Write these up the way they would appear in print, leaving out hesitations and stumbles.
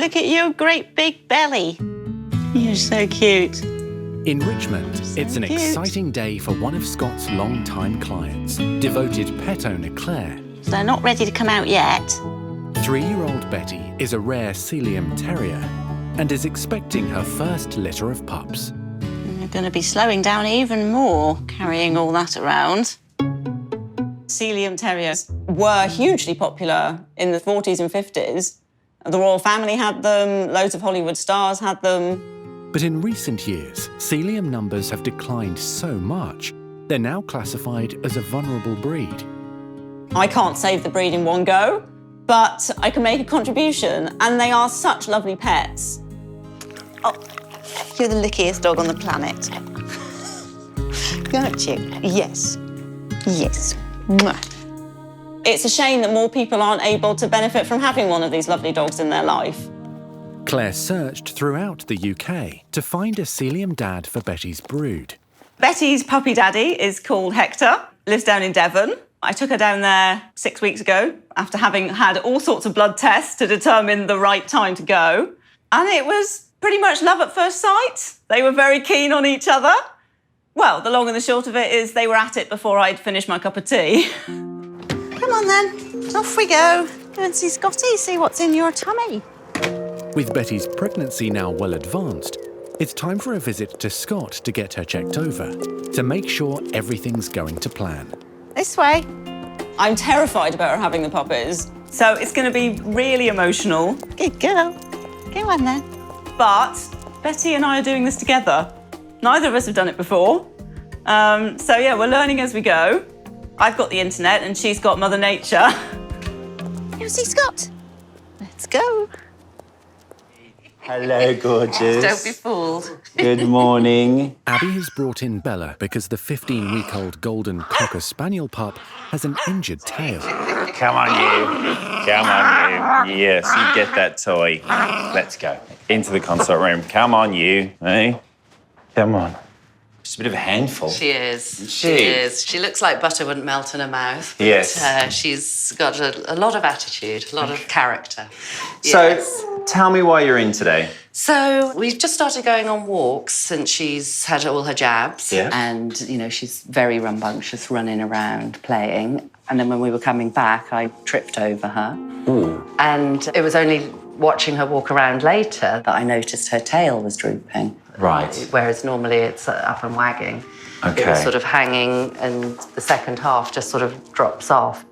Look at your great big belly. You're so cute. In Richmond, it's an exciting day for one of Scott's long-time clients, devoted pet owner Claire. They're not ready to come out yet. 3-year-old Betty is a rare Sealyham terrier and is expecting her first litter of pups. You're going to be slowing down even more, carrying all that around. Sealyham terriers were hugely popular in the 40s and 50s. The royal family had them, loads of Hollywood stars had them. But in recent years, Sealyham numbers have declined so much, they're now classified as a vulnerable breed. I can't save the breed in one go, but I can make a contribution, and they are such lovely pets. Oh, you're the lickiest dog on the planet. Aren't you? Yes. Yes. Mwah. It's a shame that more people aren't able to benefit from having one of these lovely dogs in their life. Claire searched throughout the UK to find a Sealyham dad for Betty's brood. Betty's puppy daddy is called Hector, lives down in Devon. I took her down there 6 weeks ago after having had all sorts of blood tests to determine the right time to go. And it was pretty much love at first sight. They were very keen on each other. Well, the long and the short of it is they were at it before I'd finished my cup of tea. Come on then, off we go. Go and see Scotty, see what's in your tummy. With Betty's pregnancy now well advanced, it's time for a visit to Scott to get her checked over, to make sure everything's going to plan. This way. I'm terrified about her having the puppies, so it's going to be really emotional. Good girl. Go on then. But Betty and I are doing this together. Neither of us have done it before. So yeah, we're learning as we go. I've got the internet and she's got Mother Nature. Go see Scott. Let's go. Hello, gorgeous. Don't be fooled. Good morning. Abby has brought in Bella because the 15-week-old golden Cocker Spaniel pup has an injured tail. Come on, you. Come on, you. Yes, you get that toy. Let's go. Into the consult room. Come on, you. Hey? Come on. She's a bit of a handful. She is. She is. She looks like butter wouldn't melt in her mouth. But, Yes. She's got a lot of attitude, a lot of character. So, tell me why you're in today. So we've just started going on walks since she's had all her jabs. Yeah. And, you know, she's very rambunctious, running around, playing. And then when we were coming back, I tripped over her. Ooh. And it was only watching her walk around later that I noticed her tail was drooping. Right. Whereas normally it's up and wagging. Okay. It was sort of hanging and the second half just sort of drops off.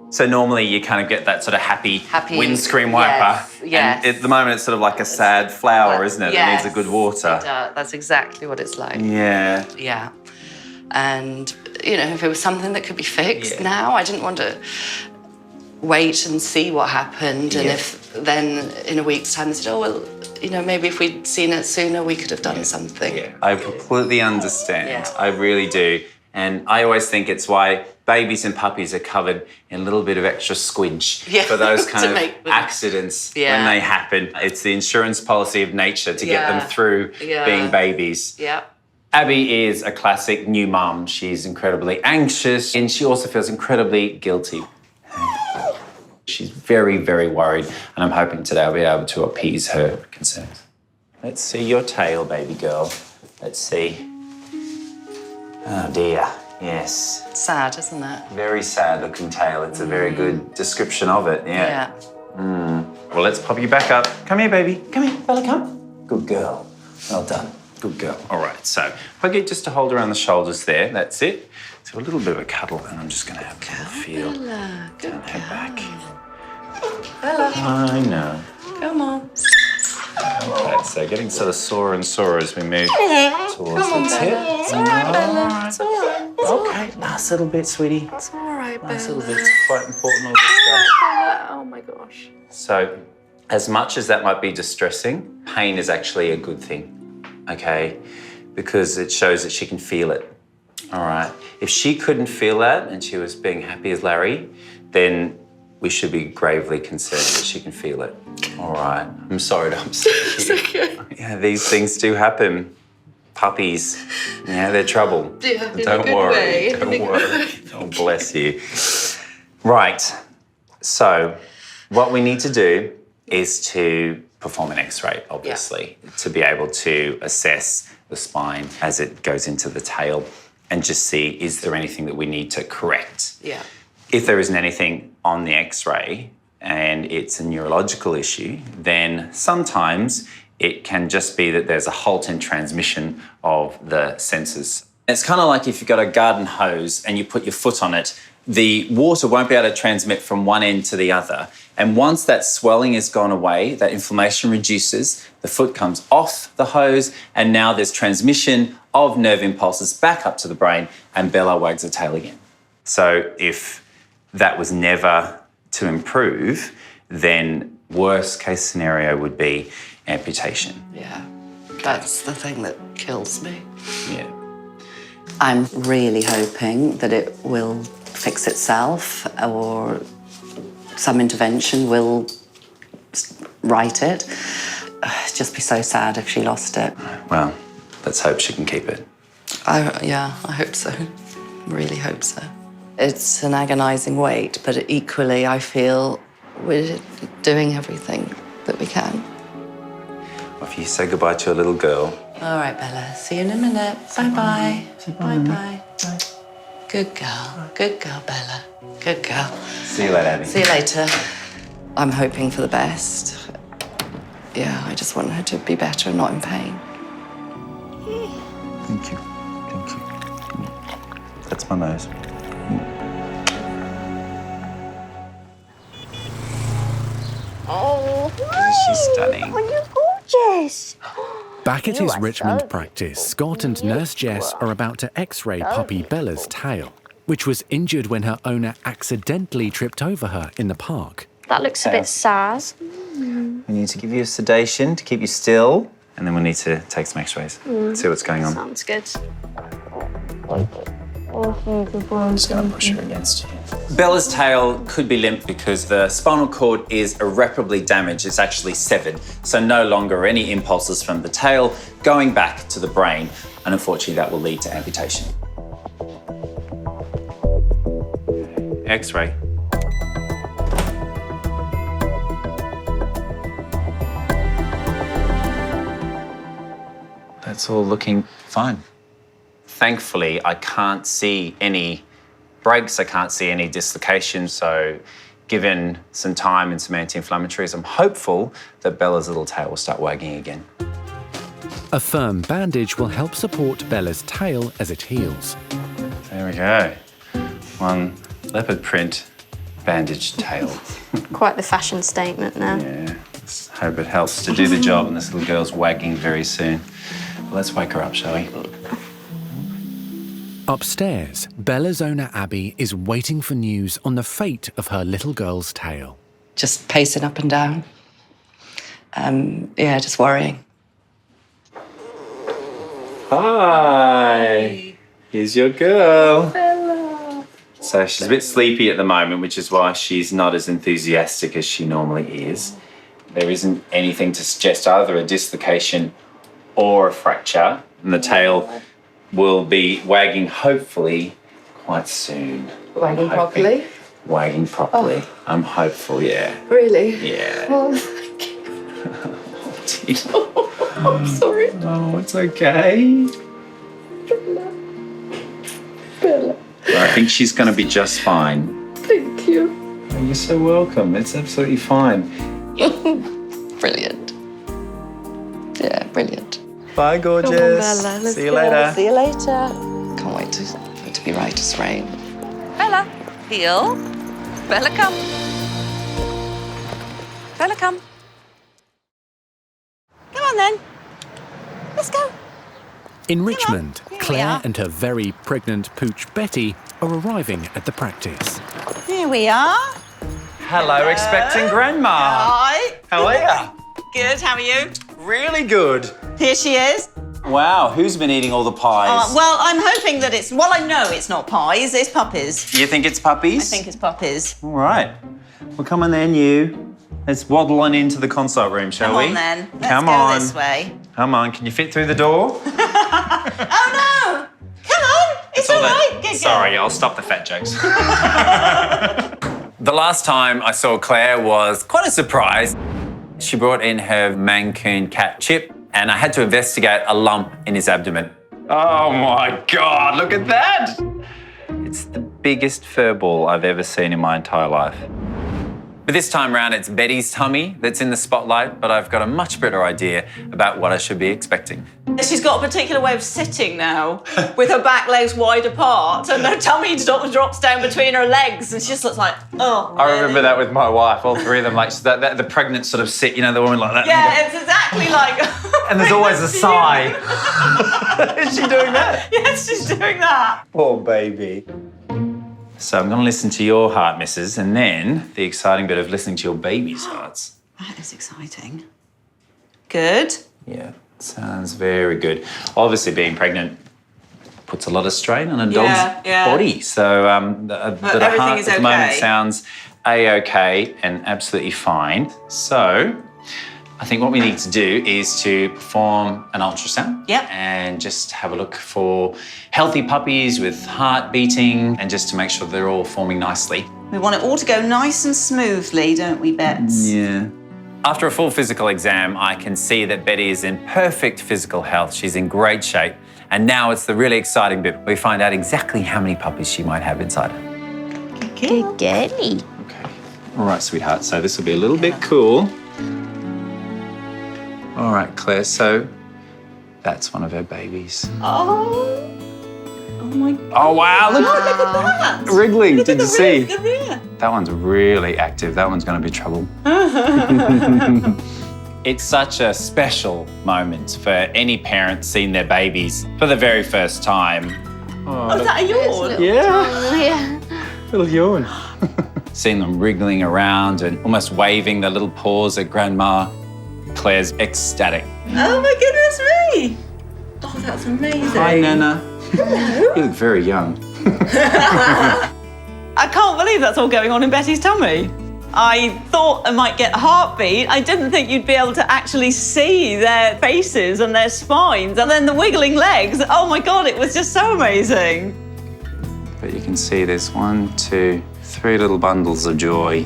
So normally you kind of get that sort of happy windscreen wiper. Yes, yes. And at the moment it's sort of like a sad flower, isn't it? Yes, It needs a good water. That's exactly what it's like. Yeah. Yeah. And, you know, if it was something that could be fixed now, I didn't want to wait and see what happened. And if then in a week's time they said, oh, well, you know, maybe if we'd seen it sooner, we could have done something. Yeah. I completely understand. Yeah. I really do. And I always think it's why babies and puppies are covered in a little bit of extra squidge for those kind of accidents when they happen. It's the insurance policy of nature to get them through being babies. Yeah. Abby is a classic new mum. She's incredibly anxious and she also feels incredibly guilty. She's very, very worried, and I'm hoping today I'll be able to appease her concerns. Let's see your tail, baby girl. Let's see. Oh dear, yes. Sad, isn't it? Very sad looking tail. It's a very good description of it, yeah. Well, let's pop you back up. Come here, baby. Come here, Bella, come. Good girl. Well done. Good girl. All right, so if I get just to hold around the shoulders there, that's it. So a little bit of a cuddle, and I'm just going to have a little feel down her back. Bella. I know. Come on. Okay, so getting sort of sorer and sorer as we move towards the tip. It's all right, Bella. It's all right. Okay, nice little bit, sweetie. It's all right, Bella. Nice little bit. It's quite important, all this stuff. Oh, my gosh. So, as much as that might be distressing, pain is actually a good thing, okay? Because it shows that she can feel it, all right? If she couldn't feel that and she was being happy as Larry, then we should be gravely concerned that she can feel it, all right? I'm sorry to upset you. It's okay. Yeah, these things do happen. Puppies, yeah, they're trouble. Yeah, Don't worry, don't worry. Oh, bless you. Right, so what we need to do is to perform an X-ray, obviously, to be able to assess the spine as it goes into the tail and just see, is there anything that we need to correct? Yeah. If there isn't anything on the X-ray and it's a neurological issue, then sometimes it can just be that there's a halt in transmission of the senses. It's kind of like if you've got a garden hose and you put your foot on it, the water won't be able to transmit from one end to the other. And once that swelling has gone away, that inflammation reduces, the foot comes off the hose, and now there's transmission of nerve impulses back up to the brain, and Bella wags her tail again. So if that was never to improve, then worst case scenario would be amputation. Yeah, that's the thing that kills me. Yeah. I'm really hoping that it will fix itself or some intervention will right it. It'd just be so sad if she lost it. Well, let's hope she can keep it. I hope so. Really hope so. It's an agonising wait, but equally I feel we're doing everything that we can. Well, if you say goodbye to a little girl. All right, Bella. See you in a minute. Bye-bye. Bye-bye. Good girl, Bella. Good girl. See you later, Abby. See you later. I'm hoping for the best. Yeah, I just want her to be better and not in pain. Thank you. Thank you. That's my nose. Oh, She's stunning. Oh, you're gorgeous. Back at You his are Richmond so practice, Scott and Nurse Jess are about to X-ray puppy Bella's tail, which was injured when her owner accidentally tripped over her in the park. That looks a bit sad. We need to give you a sedation to keep you still, and then we need to take some X-rays, see what's going on. Sounds good. I'm just going to push her against you. Bella's tail could be limp because the spinal cord is irreparably damaged. It's actually severed, so no longer any impulses from the tail going back to the brain, and unfortunately that will lead to amputation. X-ray. That's all looking fine. Thankfully, I can't see any breaks, I can't see any dislocations, so given some time and some anti-inflammatories, I'm hopeful that Bella's little tail will start wagging again. A firm bandage will help support Bella's tail as it heals. There we go. One leopard print bandaged tail. Quite the fashion statement now. Yeah, let's hope it helps to do the job, and this little girl's wagging very soon. Well, let's wake her up, shall we? Upstairs, Bella's owner Abby is waiting for news on the fate of her little girl's tail. Just pacing up and down. Yeah, just worrying. Hi. Here's your girl. Bella. So she's a bit sleepy at the moment, which is why she's not as enthusiastic as she normally is. There isn't anything to suggest either a dislocation or a fracture, and the tail will be wagging hopefully quite soon. Wagging properly? Wagging properly. Oh. I'm hopeful, yeah. Really? Yeah. Oh, thank you. Oh, I'm sorry. Oh, it's okay. Bella. I think she's going to be just fine. Thank you. Oh, you're so welcome. It's absolutely fine. Brilliant. Yeah, brilliant. Bye, gorgeous. Come on, Bella. Let's See you go. later. See you later. Can't wait for it to be right as rain. Bella, heel. Bella, come. Bella, come. Come on then. Let's go. In Richmond, Here we Claire are. and her very pregnant pooch Betty are arriving at the practice. Here we are. Hello, expecting grandma. Hi. How are you? Good, how are you? Really good. Here she is. Wow, who's been eating all the pies? Well, I'm hoping that I know it's not pies, it's puppies. You think it's puppies? I think it's puppies. All right. Well, come on then, you. Let's waddle on into the consult room, shall Come we? on then. Let's Come go on. this way. Come on, can you fit through the door? Oh no! Come on! It's all right. Good girl. Sorry, I'll stop the fat jokes. The last time I saw Claire was quite a surprise. She brought in her Mancoon cat Chip, and I had to investigate a lump in his abdomen. Oh my God, look at that! It's the biggest fur ball I've ever seen in my entire life. But this time round, it's Betty's tummy that's in the spotlight, but I've got a much better idea about what I should be expecting. She's got a particular way of sitting now, with her back legs wide apart, and her tummy drops down between her legs, and she just looks like, oh. I remember that with my wife, all three of them, like that the pregnant sort of sit, you know, the woman like that. Yeah, it's exactly like. And there's always a sigh. Is she doing that? Yes, she's doing that. Poor baby. So I'm going to listen to your heart, missus, and then the exciting bit of listening to your baby's hearts. That is exciting. Good. Yeah, sounds very good. Obviously, being pregnant puts a lot of strain on a dog's body. So the heart is at the moment okay. sounds A-OK and absolutely fine. So I think what we need to do is to perform an ultrasound. Yep. And just have a look for healthy puppies with heart beating and just to make sure they're all forming nicely. We want it all to go nice and smoothly, don't we, Bets? Yeah. After a full physical exam, I can see that Betty is in perfect physical health. She's in great shape. And now it's the really exciting bit. We find out exactly how many puppies she might have inside her. Good girly. Okay. All right, sweetheart. So this will be a little bit cool. All right, Claire. So that's one of her babies. Oh my God. Oh, wow. Look at that. wriggling. Did you see? The rear. That one's really active. That one's going to be trouble. It's such a special moment for any parent seeing their babies for the very first time. Oh, is that a yawn? Yeah. Little yawn. Seeing them wriggling around and almost waving their little paws at Grandma. Claire's ecstatic. Oh my goodness me. Oh, that's amazing. Hi, Nana. You look very young. I can't believe that's all going on in Betty's tummy. I thought I might get a heartbeat. I didn't think you'd be able to actually see their faces and their spines and then the wiggling legs. Oh my God, it was just so amazing. But you can see there's 1, 2, 3 little bundles of joy.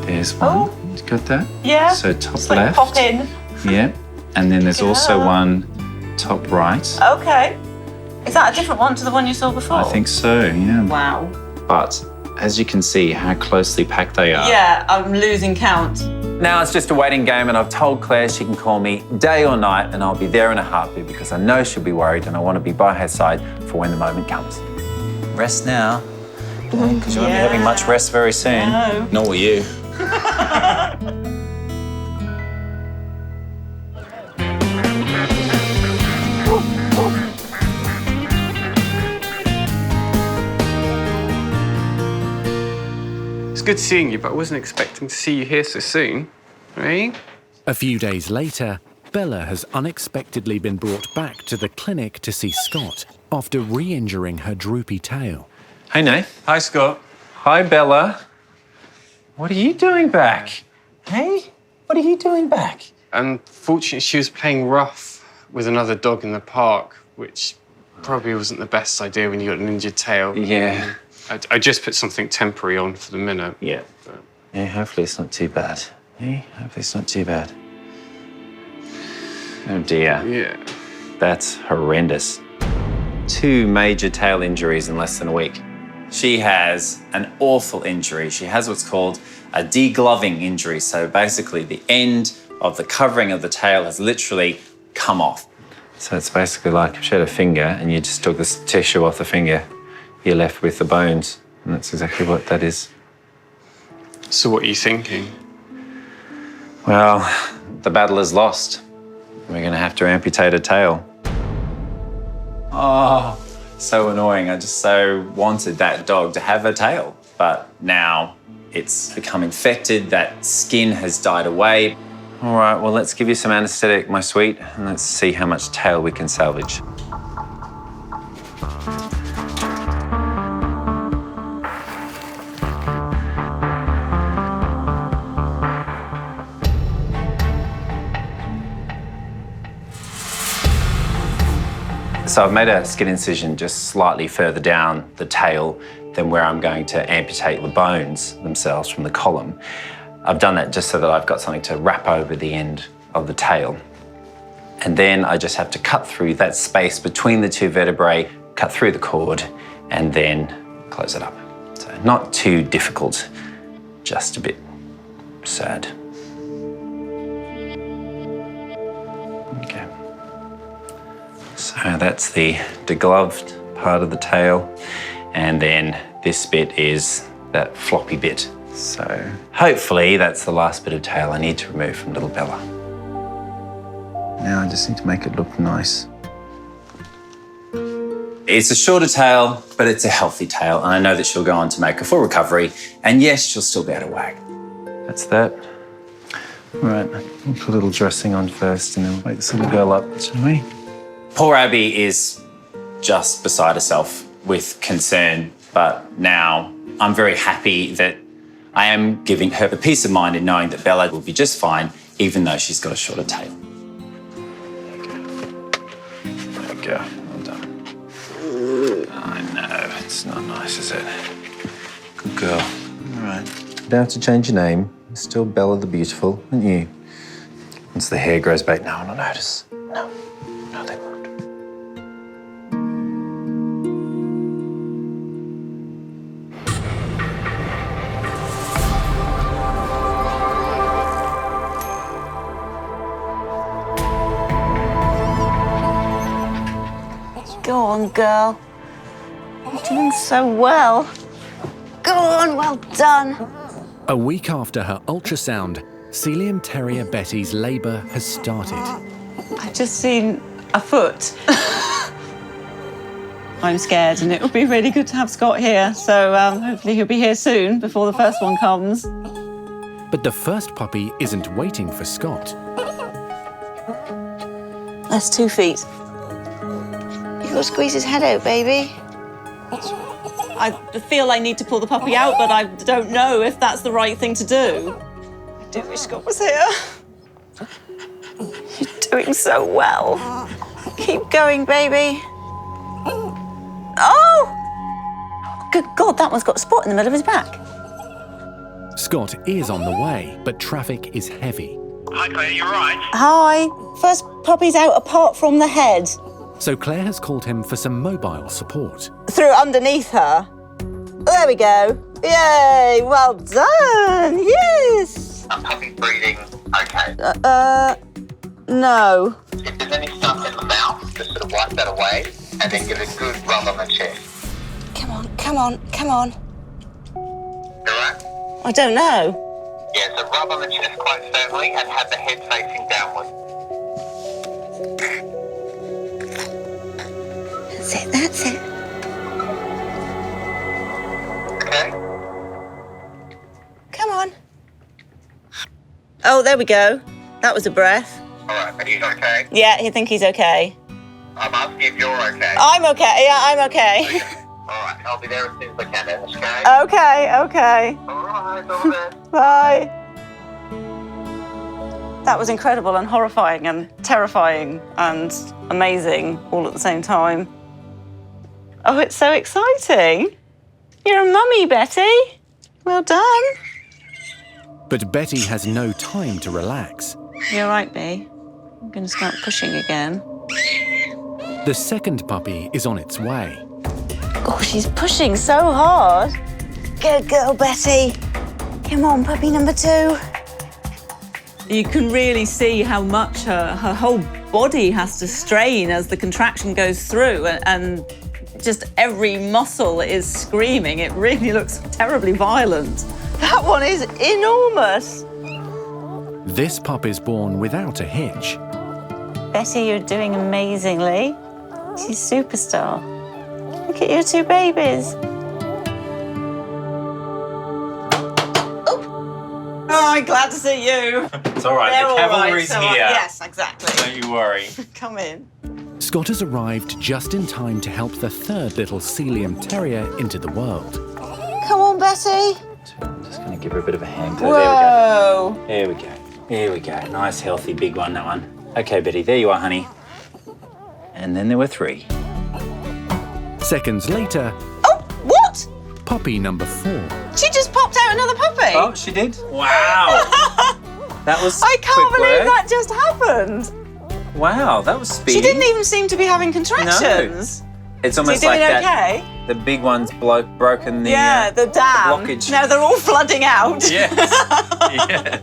There's one. Oh. You got that? Yeah. So top Just like left. pop in. Yeah. And then there's also Yeah. one top right. Okay. Is that a different one to the one you saw before? I think so, yeah. Wow. But as you can see how closely packed they are. Yeah, I'm losing count. Now it's just a waiting game and I've told Claire she can call me day or night and I'll be there in a heartbeat because I know she'll be worried and I want to be by her side for when the moment comes. Rest now, because you won't be having much rest very soon. No. Nor will you. It's good seeing you, but I wasn't expecting to see you here so soon. Right? A few days later, Bella has unexpectedly been brought back to the clinic to see Scott after re-injuring her droopy tail. Hey, Nath. Hi, Scott. Hi, Bella. What are you doing back? Hey? What are you doing back? Unfortunately, she was playing rough with another dog in the park, which probably wasn't the best idea when you got an injured tail. Yeah. I just put something temporary on for the minute. Yeah. But... Yeah, hopefully it's not too bad. Hey, hopefully it's not too bad. Oh, dear. Yeah. That's horrendous. 2 major tail injuries in less than a week. She has an awful injury. She has what's called a degloving injury. So basically the end of the covering of the tail has literally come off. So it's basically like if she had a finger and you just took this tissue off the finger, you're left with the bones. And that's exactly what that is. So what are you thinking? Well, the battle is lost. We're going to have to amputate a tail. Oh, so annoying. I just so wanted that dog to have a tail. But now it's become infected. That skin has died away. All right, well, let's give you some anesthetic, my sweet, and let's see how much tail we can salvage. So I've made a skin incision just slightly further down the tail than where I'm going to amputate the bones themselves from the column. I've done that just so that I've got something to wrap over the end of the tail. And then I just have to cut through that space between the two vertebrae, cut through the cord, and then close it up. So not too difficult, just a bit sad. Okay. So that's the degloved part of the tail. And then this bit is that floppy bit. So hopefully that's the last bit of tail I need to remove from little Bella. Now I just need to make it look nice. It's a shorter tail, but it's a healthy tail, and I know that she'll go on to make a full recovery, and yes, she'll still be able to wag. That's that. All right, we'll put a little dressing on first, and then we'll wake this little girl up, shall we? Poor Abby is just beside herself with concern, but now I'm very happy that I am giving her the peace of mind in knowing that Bella will be just fine, even though she's got a shorter tail. There we go. Well done. I know, it's not nice, is it? Good girl. All right. You don't have to change your name. You're still Bella the Beautiful, aren't you? Once the hair grows back, no one will notice. No, they won't. Go on, girl. You're doing so well. Go on, well done. A week after her ultrasound, Sealyham Terrier Betty's labour has started. I've just seen a foot. I'm scared, and it would be really good to have Scott here. So hopefully he'll be here soon before the first one comes. But the first puppy isn't waiting for Scott. That's 2 feet. You gotta squeeze his head out, baby. I feel I need to pull the puppy out, but I don't know if that's the right thing to do. I do wish Scott was here. You're doing so well. Keep going, baby. Oh! Good God, that one's got a spot in the middle of his back. Scott is on the way, but traffic is heavy. Hi, Claire, you all right? Hi. First puppy's out apart from the head. So Claire has called him for some mobile support. Through underneath her. There we go. Yay, well done. Yes. Are puppy breathing okay? No. If there's any stuff in the mouth, just sort of wipe that away and then give it a good rub on the chest. Come on, come on, come on. All right? I don't know. Yeah, so rub on the chest quite firmly and have the head facing downward. That's it. Okay? Come on. Oh, there we go. That was a breath. All right, but he's okay? Yeah, I think he's okay. I'm asking if you're okay. I'm okay. Yeah, I'm okay. All right, I'll be there as soon as I can, then, okay? Okay, okay. All right, all the best. Bye. That was incredible and horrifying and terrifying and amazing all at the same time. Oh, it's so exciting. You're a mummy, Betty. Well done. But Betty has no time to relax. You're right, Bea. I'm going to start pushing again. The second puppy is on its way. Oh, she's pushing so hard. Good girl, Betty. Come on, puppy number 2. You can really see how much her whole body has to strain as the contraction goes through, and just every muscle is screaming. It really looks terribly violent. That one is enormous. This pup is born without a hitch. Betty, you're doing amazingly. She's a superstar. Look at your 2 babies. Oh, I'm glad to see you. It's all right, They're the all cavalry's right, so here. yes, exactly. Don't you worry. Come in. Scott has arrived just in time to help the third little Sealyham Terrier into the world. Come on, Betty. I'm just going to give her a bit of a hand. Whoa. There we go. There we go. There we go. Nice, healthy, big one, that one. Okay, Betty, there you are, honey. And then there were 3. Seconds later, Oh, what? puppy number 4. She just popped out another puppy. Oh, she did? Wow. That was I can't quick believe work. that just happened. Wow, that was speedy. She didn't even seem to be having contractions. It's Is almost he doing like that. okay? The big one's broken the, Yeah, the dam. blockage. No, they're all flooding out. Yes. Yeah.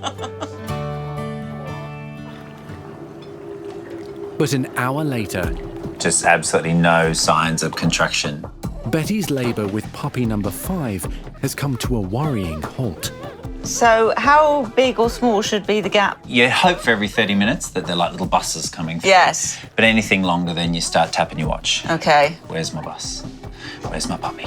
But an hour later, Just absolutely no signs of contraction. Betty's labour with puppy number 5 has come to a worrying halt. So how big or small should be the gap? You hope for every 30 minutes that they're like little buses coming through. Yes. But anything longer, then you start tapping your watch. Okay. Where's my bus? Where's my puppy?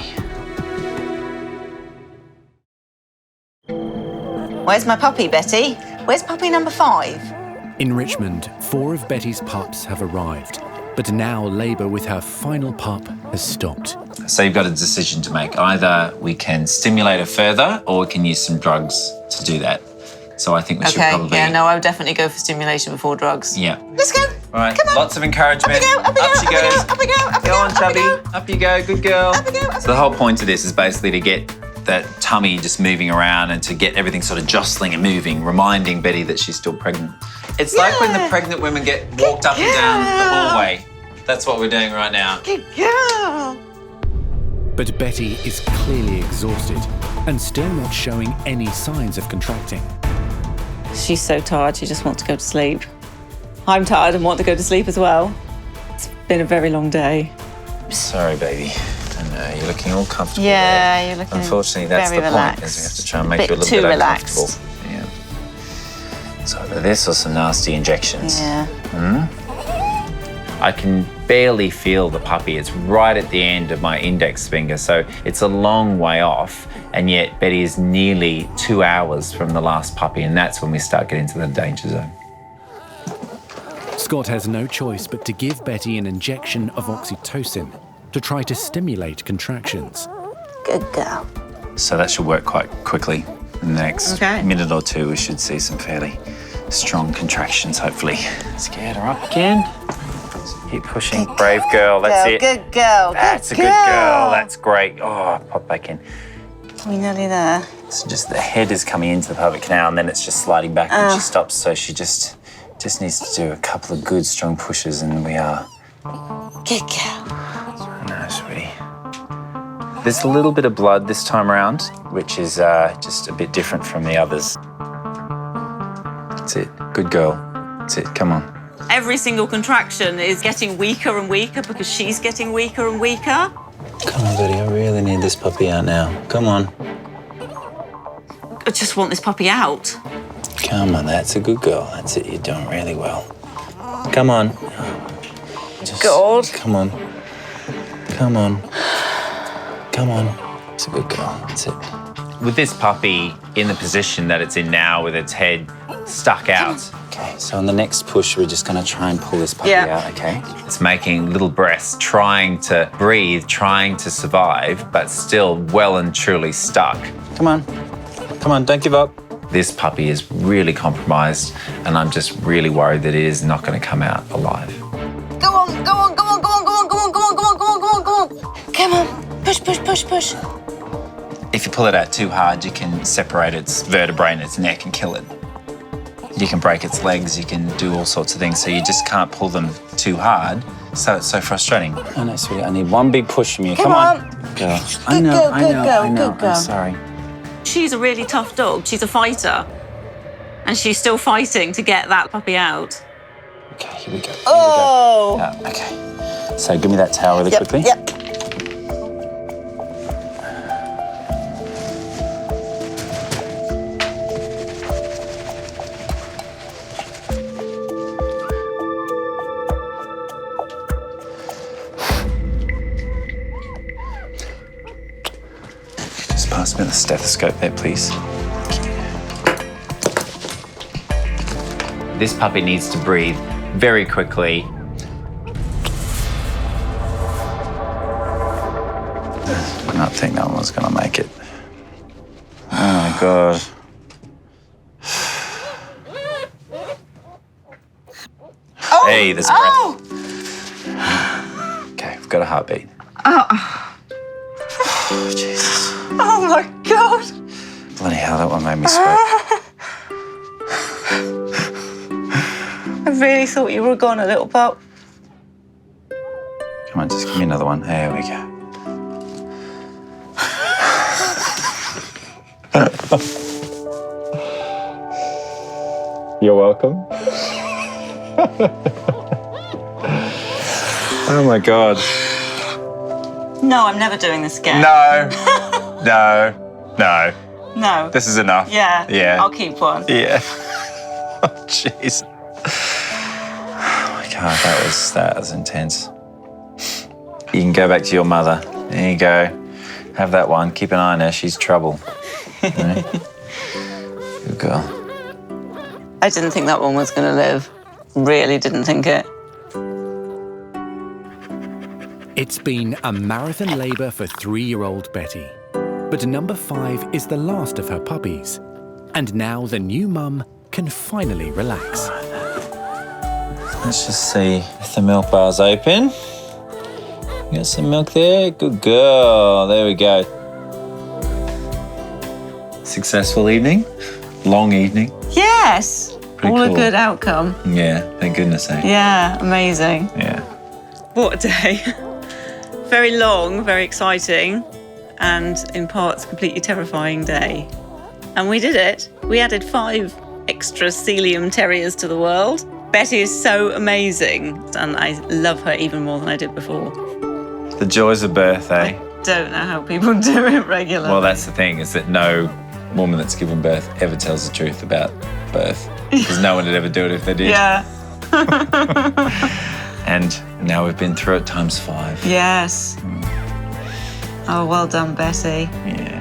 Where's my puppy, Betty? Where's puppy number 5? In Richmond, 4 of Betty's pups have arrived, but now labour with her final pup has stopped. So you've got a decision to make. Either we can stimulate her further or we can use some drugs to do that. So I think we should probably... I would definitely go for stimulation before drugs. Yeah. Let's go. All right, Come on. lots of encouragement. Up we go, up we go, she up we goes. go, up we go, up we Go go, on, up we Chubby. go. Up you go, good girl. Up we go, up we So the whole point of this is basically to get that tummy just moving around and to get everything sort of jostling and moving, reminding Betty that she's still pregnant. It's like when the pregnant women get walked up and down the hallway. That's what we're doing right now. Good girl. But Betty is clearly exhausted and still not showing any signs of contracting. She's so tired, she just wants to go to sleep. I'm tired and want to go to sleep as well. It's been a very long day. Sorry, baby. I know, you're looking all comfortable. Yeah, there. you're looking Unfortunately, that's very the relaxed. point, is we have to try and make Bit you a little too bit relaxed. uncomfortable. Yeah. So either this or some nasty injections. Yeah. I can barely feel the puppy. It's right at the end of my index finger, so it's a long way off. And yet Betty is nearly 2 hours from the last puppy, and that's when we start getting to the danger zone. Scott has no choice but to give Betty an injection of oxytocin to try to stimulate contractions. Good girl. So that should work quite quickly. In the next minute or two, we should see some fairly strong contractions, hopefully. Let's get her up again. Keep pushing. Brave girl, that's it. Good girl. That's a good girl. That's great. Oh, pop back in. We're nearly there. So just the head is coming into the pelvic canal and then it's just sliding back when she stops. So she just needs to do a couple of good, strong pushes and we are... Good girl. No, sweetie. There's a little bit of blood this time around, which is just a bit different from the others. That's it. Good girl. That's it. Come on. Every single contraction is getting weaker and weaker because she's getting weaker and weaker. Come on, Betty. I really need this puppy out now. Come on. I just want this puppy out. Come on. That's a good girl. That's it. You're doing really well. Come on. God. Come on. Come on. Come on. It's a good girl. That's it. With this puppy in the position that it's in now with its head stuck out. Okay, so on the next push, we're just going to try and pull this puppy out, okay? It's making little breaths, trying to breathe, trying to survive, but still well and truly stuck. Come on. Come on, don't give up. This puppy is really compromised, and I'm just really worried that it is not going to come out alive. Go on, go on, go on, go on, go on, go on, go on, go on, go on, go on, go on. Come on. Push, push, push, push. If you pull it out too hard, you can separate its vertebrae in its neck and kill it. You can break its legs, you can do all sorts of things, so you just can't pull them too hard. So it's so frustrating. Oh no, sweetie, I need one big push from you. Come on. Girl. I know. I'm sorry. She's a really tough dog. She's a fighter. And she's still fighting to get that puppy out. Okay, here we go. Oh! Okay. So give me that towel really quickly. Yep. Just pass me the stethoscope there, please. This puppy needs to breathe very quickly. I don't think that one's gonna make it. Oh my God. Oh, hey, there's a breath. Okay, we've got a heartbeat. Oh, Jesus. my God. Bloody hell, that one made me sweat. I really thought you were gone, a little pup. Come on, just give me another one. There we go. You're welcome. Oh my God. No, I'm never doing this again. No. No. No. No. This is enough. Yeah. Yeah. I'll keep one. Yeah. Oh, jeez. Oh my God, that was intense. You can go back to your mother. There you go. Have that one. Keep an eye on her. She's trouble. Right? Good girl. I didn't think that one was going to live. Really didn't think it. It's been a marathon labour for 3-year-old Betty. But number 5 is the last of her puppies. And now the new mum can finally relax. Let's just see if the milk bar's open. You got some milk there? Good girl. There we go. Successful evening? Long evening? Yes. Pretty All cool. a good outcome. Yeah, thank goodness, eh? Yeah, amazing. Yeah. What a day. Very long, very exciting, and in parts completely terrifying day. And we did it. We added 5 extra Celium terriers to the world. Betty is so amazing, and I love her even more than I did before. The joys of birth, eh? Don't know how people do it regularly. Well, that's the thing, is that no woman that's given birth ever tells the truth about birth. Because no one would ever do it if they did. Yeah. And now we've been through it times 5. Yes. Oh, well done, Betty. Yeah.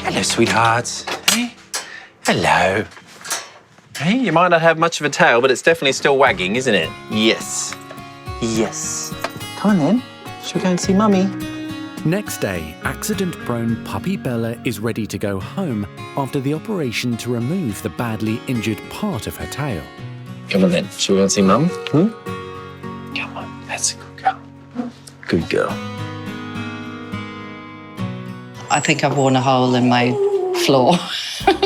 Hello, sweethearts. Hey. Hello. Hey, you might not have much of a tail, but it's definitely still wagging, isn't it? Yes. Yes. Come on then. Should we go and see Mummy? Next day, accident-prone puppy Bella is ready to go home after the operation to remove the badly injured part of her tail. Come on then. Should we go and see Mum? Come on. That's a good girl. Good girl. I think I've worn a hole in my floor,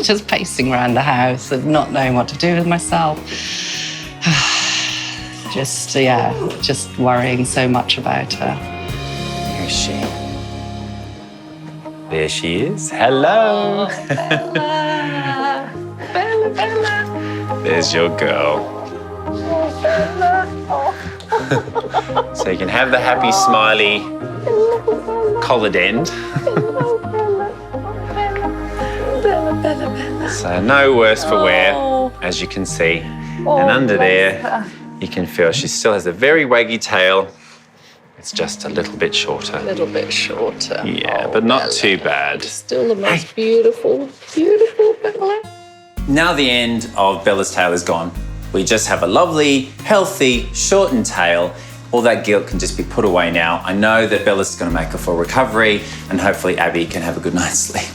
just pacing around the house and not knowing what to do with myself. Just worrying so much about her. Where is she? There she is. Hello. Bella. Bella, Bella. There's your girl. So you can have the happy, smiley, collared end. So no worse for wear, as you can see. And under there, you can feel she still has a very waggy tail. It's just a little bit shorter. A little bit shorter. Yeah, but not too bad. Still the most beautiful, beautiful Bella. Now the end of Bella's tail is gone. We just have a lovely, healthy, shortened tail. All that guilt can just be put away now. I know that Bella's going to make a full recovery, and hopefully Abby can have a good night's sleep.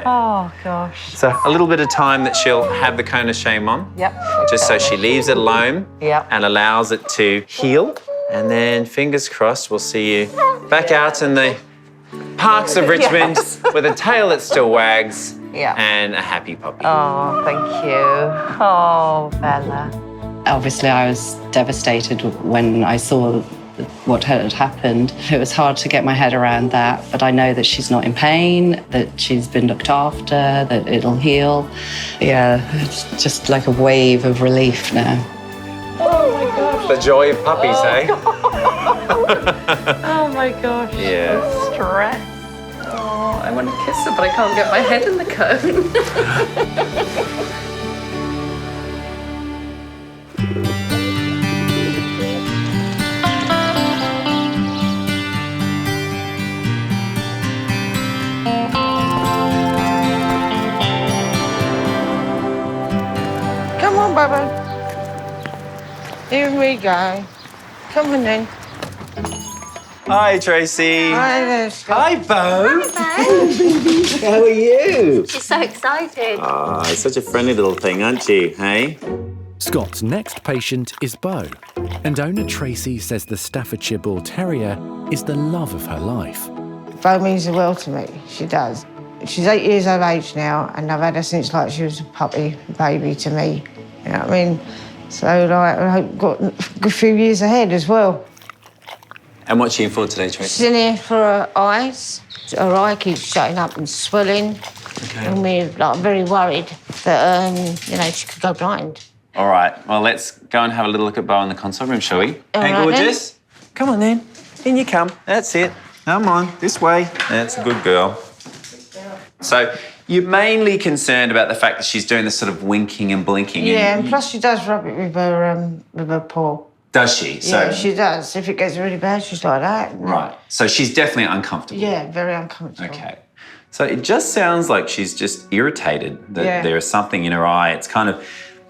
Oh, gosh. So a little bit of time that she'll have the cone of shame on. Yep. Just so she leaves it alone. Yep. And allows it to heal. And then, fingers crossed, we'll see you back out in the parks of Richmond with a tail that still wags and a happy puppy. Oh, thank you. Oh, Bella. Obviously, I was devastated when I saw what had happened. It was hard to get my head around that, but I know that she's not in pain, that she's been looked after, that it'll heal. Yeah, it's just like a wave of relief now. Oh, my gosh. The joy of puppies, eh? Oh, my gosh. Yeah. Stress. Oh, I want to kiss her, but I can't get my head in the cone. Come on, Bubba. Here we go. Come on then. Hi, Tracy. Hi there, Scott. Hi, Bo. How are you? She's so excited. Ah, such a friendly little thing, aren't you? Hey? Scott's next patient is Bo, and owner Tracy says the Staffordshire Bull Terrier is the love of her life. Bo means the world to me. She does. She's 8 years of age now, and I've had her since like she was a puppy baby to me. You know what I mean? So like, I hope got a good few years ahead as well. And what's she in for today, Tracy? She's in here for her eyes. Her eye keeps shutting up and swelling. Okay. And we're like very worried that you know, she could go blind. All right, well, let's go and have a little look at Bo in the consult room, shall we? All Hey, right, gorgeous. Come on, then. In you come. That's it. Come on, this way. That's a good girl. So you're mainly concerned about the fact that she's doing this sort of winking and blinking. Yeah, and plus she does rub it with her paw. Does she? Yeah, she does. If it gets really bad, she's like that. Right. So she's definitely uncomfortable. Yeah, very uncomfortable. Okay. So it just sounds like she's just irritated that there is something in her eye. It's kind of,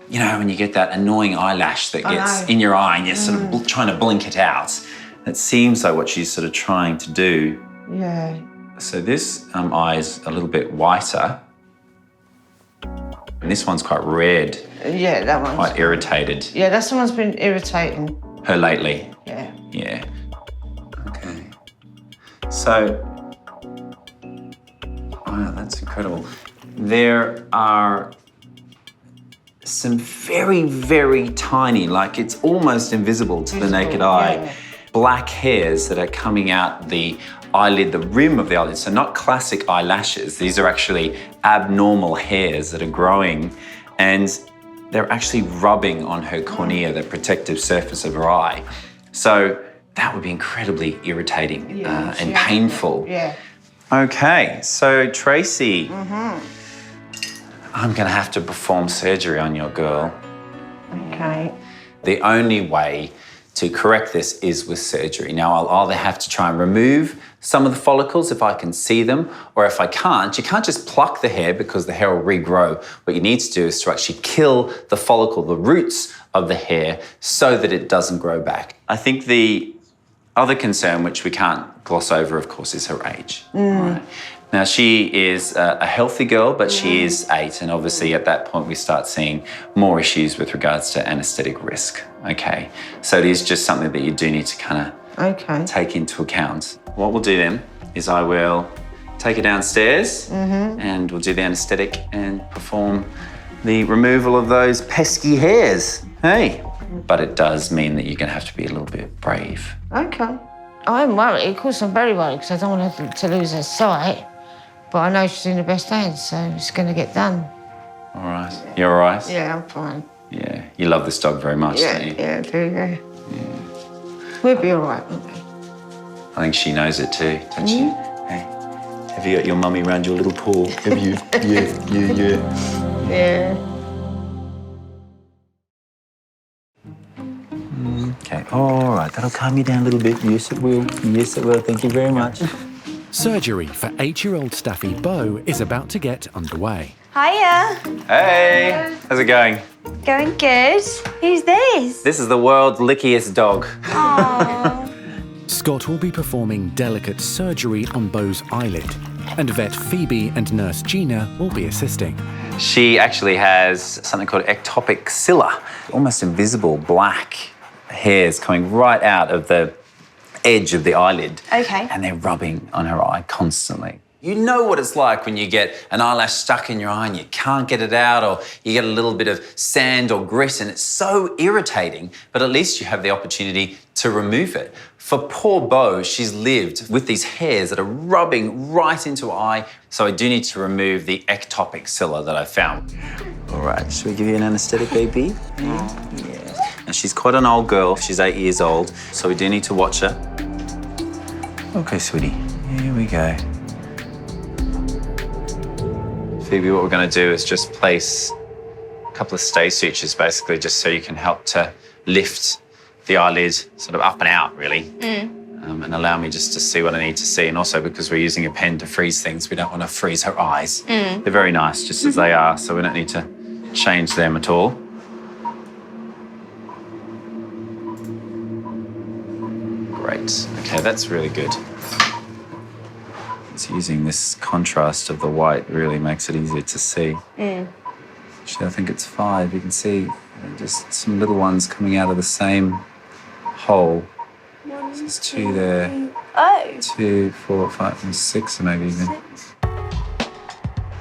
you know, when you get that annoying eyelash that gets in your eye and you're sort of trying to blink it out. That seems like what she's sort of trying to do. Yeah. So this eye is a little bit whiter. And this one's quite red. Yeah, that one's quite irritated. Yeah, that's the one's been irritating her lately. Yeah. Yeah. Okay. So, wow, that's incredible. There are some very, very tiny, like it's almost invisible to the naked eye, black hairs that are coming out the eyelid, the rim of the eyelid. So not classic eyelashes. These are actually abnormal hairs that are growing, and they're actually rubbing on her cornea, the protective surface of her eye. So that would be incredibly irritating and painful. Yeah. Okay, so Tracy, I'm gonna have to perform surgery on your girl. Okay. The only way to correct this is with surgery. Now, I'll either have to try and remove some of the follicles if I can see them, or if I can't, you can't just pluck the hair because the hair will regrow. What you need to do is to actually kill the follicle, the roots of the hair, so that it doesn't grow back. I think the other concern, which we can't gloss over, of course, is her age. Right. Now, she is a healthy girl, but she is 8, and obviously at that point we start seeing more issues with regards to anaesthetic risk, okay? So it is just something that you do need to kind of take into account. What we'll do then is I will take her downstairs and we'll do the anaesthetic and perform the removal of those pesky hairs, hey? But it does mean that you're gonna have to be a little bit brave. Okay. I'm worried. Of course, I'm very worried because I don't want her to lose her sight. But I know she's in the best hands, so it's going to get done. All right. You're all right? Yeah, I'm fine. Yeah. You love this dog very much, don't you? Yeah, I do, yeah. We'll be all right, won't we? I think she knows it too, don't she? Hey, have you got your mummy around your little paw? Have you? Yeah. Yeah. Okay, all right. That'll calm you down a little bit. Yes, it will. Yes, it will. Thank you very much. Surgery for 8-year-old Staffy Bo is about to get underway. Hiya. Hey, how's it going? Going good. Who's this? This is the world's lickiest dog. Aww. Scott will be performing delicate surgery on Bo's eyelid, and vet Phoebe and nurse Gina will be assisting. She actually has something called ectopic cilla, almost invisible black hairs coming right out of the edge of the eyelid. Okay. And they're rubbing on her eye constantly. You know what it's like when you get an eyelash stuck in your eye and you can't get it out, or you get a little bit of sand or grit, and it's so irritating, but at least you have the opportunity to remove it. For poor Bo, she's lived with these hairs that are rubbing right into her eye, so I do need to remove the ectopic cilla that I found. All right, should we give you an anaesthetic, baby? Yeah. Now, she's quite an old girl. She's 8 years old, so we do need to watch her. Okay, sweetie, here we go. Phoebe, what we're going to do is just place a couple of stay sutures, basically, just so you can help to lift the eyelid sort of up and out, really, and allow me just to see what I need to see. And also, because we're using a pen to freeze things, we don't want to freeze her eyes. They're very nice, just as they are, so we don't need to change them at all. Great. Great. Okay, that's really good. It's using this contrast of the white really makes it easier to see. Actually, I think it's 5. You can see just some little ones coming out of the same hole. So there's 2 there. 2, 4, 5, and 6, maybe even.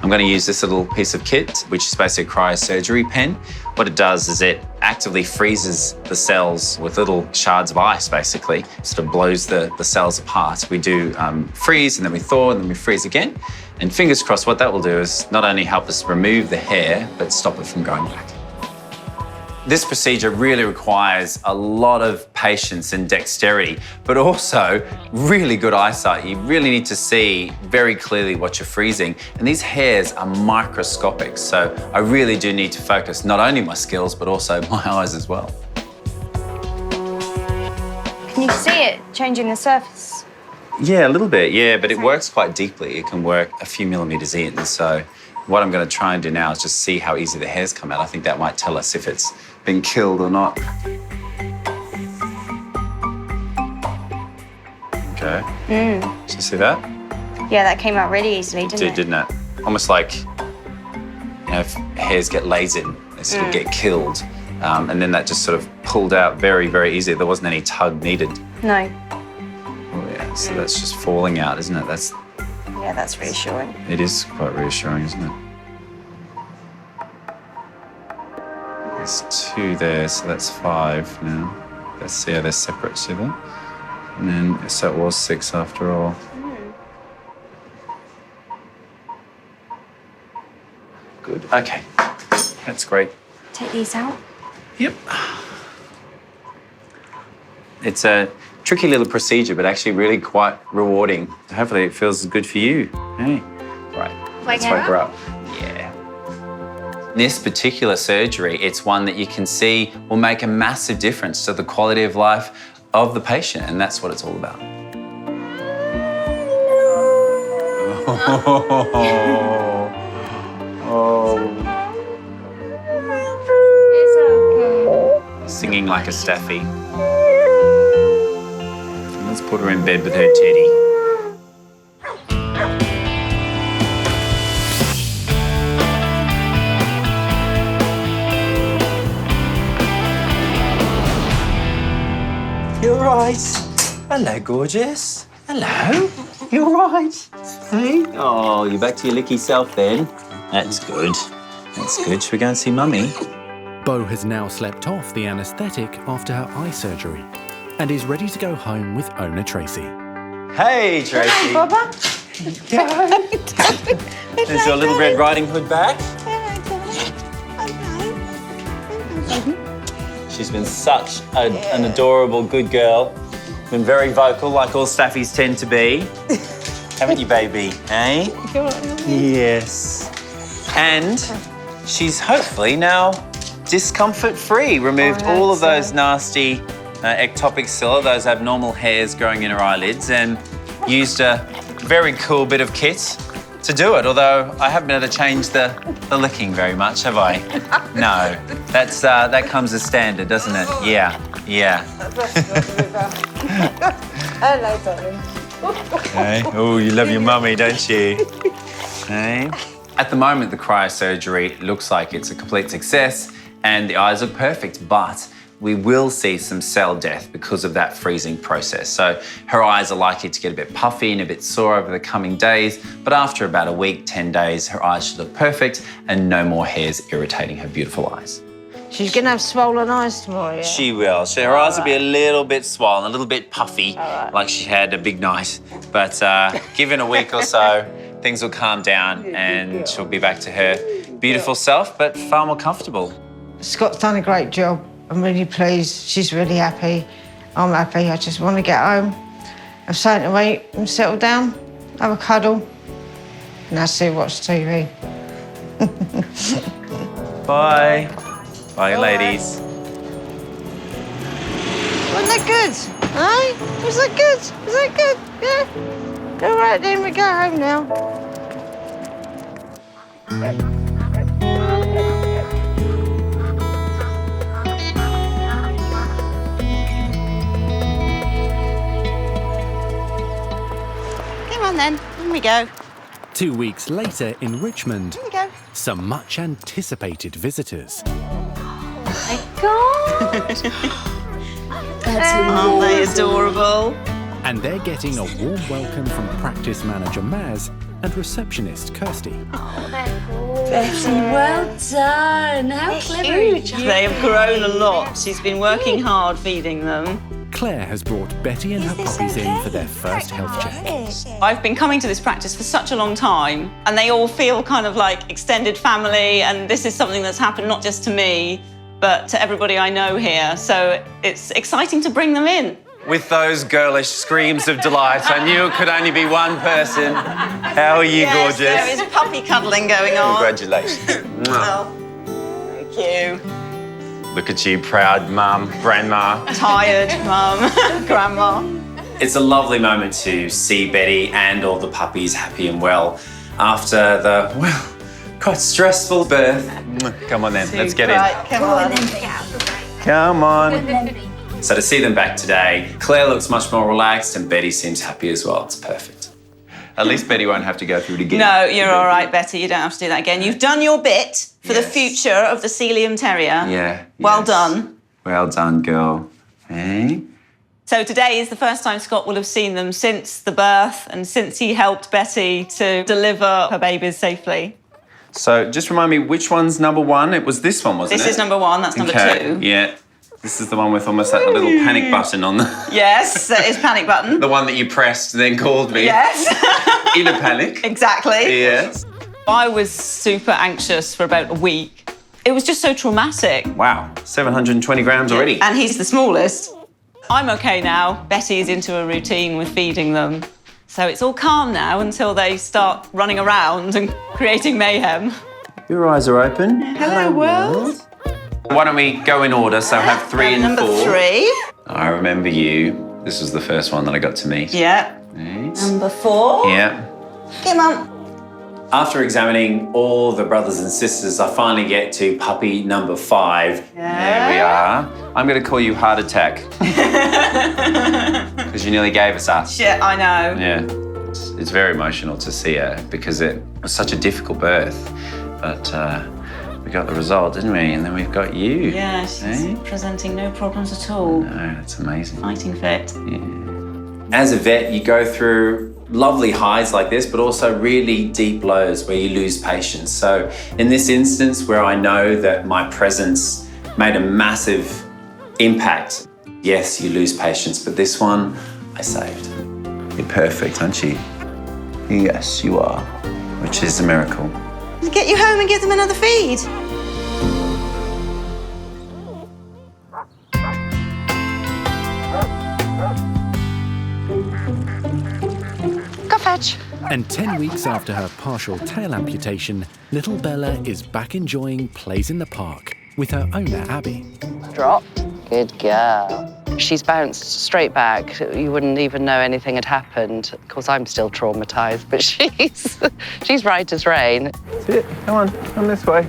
I'm going to use this little piece of kit, which is basically a cryosurgery pen. What it does is it actively freezes the cells with little shards of ice, basically. Sort of blows the cells apart. We do freeze, and then we thaw, and then we freeze again. And fingers crossed, what that will do is not only help us remove the hair, but stop it from growing back. This procedure really requires a lot of patience and dexterity, but also really good eyesight. You really need to see very clearly what you're freezing. And these hairs are microscopic, so I really do need to focus not only my skills, but also my eyes as well. Can you see it changing the surface? Yeah, a little bit, yeah, but it works quite deeply. It can work a few millimetres in, so what I'm going to try and do now is just see how easy the hairs come out. I think that might tell us if it's been killed or not. Okay. Did you see that? Yeah, that came out really easily, didn't it? Didn't it? Almost like, you know, if hairs get lasered, they sort of get killed. And then that just sort of pulled out very, very easily. There wasn't any tug needed. No. Oh, yeah. So that's just falling out, isn't it? Yeah, that's reassuring. It is quite reassuring, isn't it? There's 2 there, so that's 5 now. Let's see how they're separate, see that? And then, so it was 6 after all. Good, okay. That's great. Take these out. Yep. It's a tricky little procedure, but actually really quite rewarding. Hopefully it feels good for you. Hey, right, let's wake her up. Yeah. This particular surgery, it's one that you can see will make a massive difference to the quality of life of the patient, and that's what it's all about. It's okay. Singing like a staffy. Let's put her in bed with her teddy. You're right. Hello, gorgeous. Hello. You're right. Hey. Oh, you're back to your licky self then. That's good. That's good. Should we go and see Mummy? Bo has now slept off the anaesthetic after her eye surgery and is ready to go home with owner Tracy. Hey, Tracy. Hey, Bubba. There's your little Red Riding Hood back. She's been such an adorable, good girl. Been very vocal, like all staffies tend to be. Haven't you, baby? Eh? Yes. And she's hopefully now discomfort-free. Removed all of those nasty ectopic cilia, those abnormal hairs growing in her eyelids, and used a very cool bit of kit to do it, although I haven't been able to change the licking very much, have I? No. That comes as standard, doesn't it? Yeah. Hello, darling. Okay. Oh, you love your mummy, don't you? Hey. At the moment, the cryosurgery looks like it's a complete success and the eyes look perfect, but we will see some cell death because of that freezing process. So her eyes are likely to get a bit puffy and a bit sore over the coming days, but after about a week, 10 days, her eyes should look perfect and no more hairs irritating her beautiful eyes. She's going to have swollen eyes tomorrow, yeah? She will. So her eyes will be a little bit swollen, a little bit puffy, like she had a big night. But given a week or so, things will calm down and she'll be back to her beautiful self, but far more comfortable. Scott's done a great job. I'm really pleased. She's really happy. I'm happy. I just want to get home, have something to eat and settle down, have a cuddle, and I'll see watch TV. Bye. Bye, ladies. Wasn't that good? Eh? Was that good? Was that good? Yeah? All right, then we go home now. on then. Here we go. 2 weeks later in Richmond, Here we go. some much anticipated visitors. My God. Aren't they adorable? And they're getting a warm welcome from practice manager Maz and receptionist Kirsty. Oh, they're gorgeous. Betty, well done. How clever are you? They have grown a lot. She's been working hard feeding them. Claire has brought Betty and her puppies in for their first health check. I've been coming to this practice for such a long time, and they all feel kind of like extended family, and this is something that's happened not just to me, but to everybody I know here. So it's exciting to bring them in. With those girlish screams of delight, I knew it could only be one person. How are you, Yes, gorgeous? there is puppy cuddling going on. Congratulations. Oh, thank you. Look at you, proud mum, grandma. Tired, mum, grandma. It's a lovely moment to see Betty and all the puppies happy and well after the, well, quite stressful birth. Come on then, let's get in. Right, come on. Come on. So to see them back today, Claire looks much more relaxed and Betty seems happy as well. It's perfect. At least Betty won't have to go through it again. No, you're all right, Betty. You don't have to do that again. You've done your bit for the future of the Sealyham Terrier. Yeah. Well yes. done. Well done, girl. Hey? So today is the first time Scott will have seen them since the birth and since he helped Betty to deliver her babies safely. So just remind me, which one's number one? It was this one, wasn't it? This is number one, that's number two. Yeah. This is the one with almost that little panic button on the... Yes, that is panic button. The one that you pressed and then called me. Yes. In a panic. Exactly. Yes. I was super anxious for about a week. It was just so traumatic. Wow, 720 grams already. And he's the smallest. I'm okay now. Betty's into a routine with feeding them. So it's all calm now until they start running around and creating mayhem. Your eyes are open. Hello, world. Why don't we go in order, so have 3 and 4. Number 3. I remember you. This was the first one that I got to meet. Yeah. Nice. Number 4. Yeah. Here, Mum. After examining all the brothers and sisters, I finally get to puppy number 5. Yeah. There we are. I'm going to call you Heart Attack. Because you nearly gave us us. Shit, I know. Yeah. It's very emotional to see her because it was such a difficult birth. But we got the result, didn't we? And then we've got you. Yeah, she's presenting no problems at all. No, that's amazing. Fighting fit. Yeah. As a vet, you go through lovely highs like this, but also really deep lows where you lose patience. So in this instance, where I know that my presence made a massive impact, yes, you lose patience, but this one, I saved. You're perfect, aren't you? Yes, you are, which is a miracle. Get you home and give them another feed. Go fetch. And 10 weeks after her partial tail amputation, little Bella is back enjoying plays in the park with her owner, Abby. Dropped. Good girl. She's bounced straight back. You wouldn't even know anything had happened. Of course, I'm still traumatised, but she's right as rain. Sit, come on, come this way.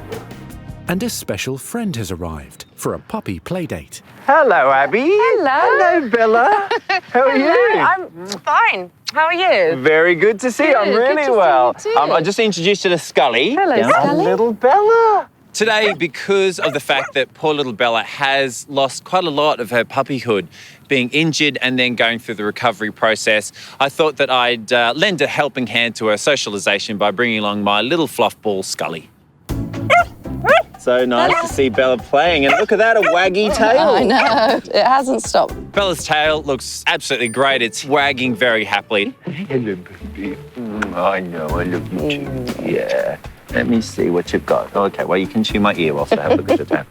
And a special friend has arrived for a puppy playdate. Hello, Abby. Hello. Hello, Bella. How are you? I'm fine. How are you? Very good to see you. I'm Good, really good to well. see you too. I just introduced you to Scully. Hello, Scully. Little Bella. Today, because of the fact that poor little Bella has lost quite a lot of her puppyhood, being injured and then going through the recovery process, I thought that I'd lend a helping hand to her socialisation by bringing along my little fluff ball, Scully. So nice to see Bella playing. And look at that, a waggy tail. I know. It hasn't stopped. Bella's tail looks absolutely great. It's wagging very happily. Hello, baby. I know, I love you too. Yeah. Let me see what you've got. Okay, well, you can chew my ear whilst I have a look at your tail.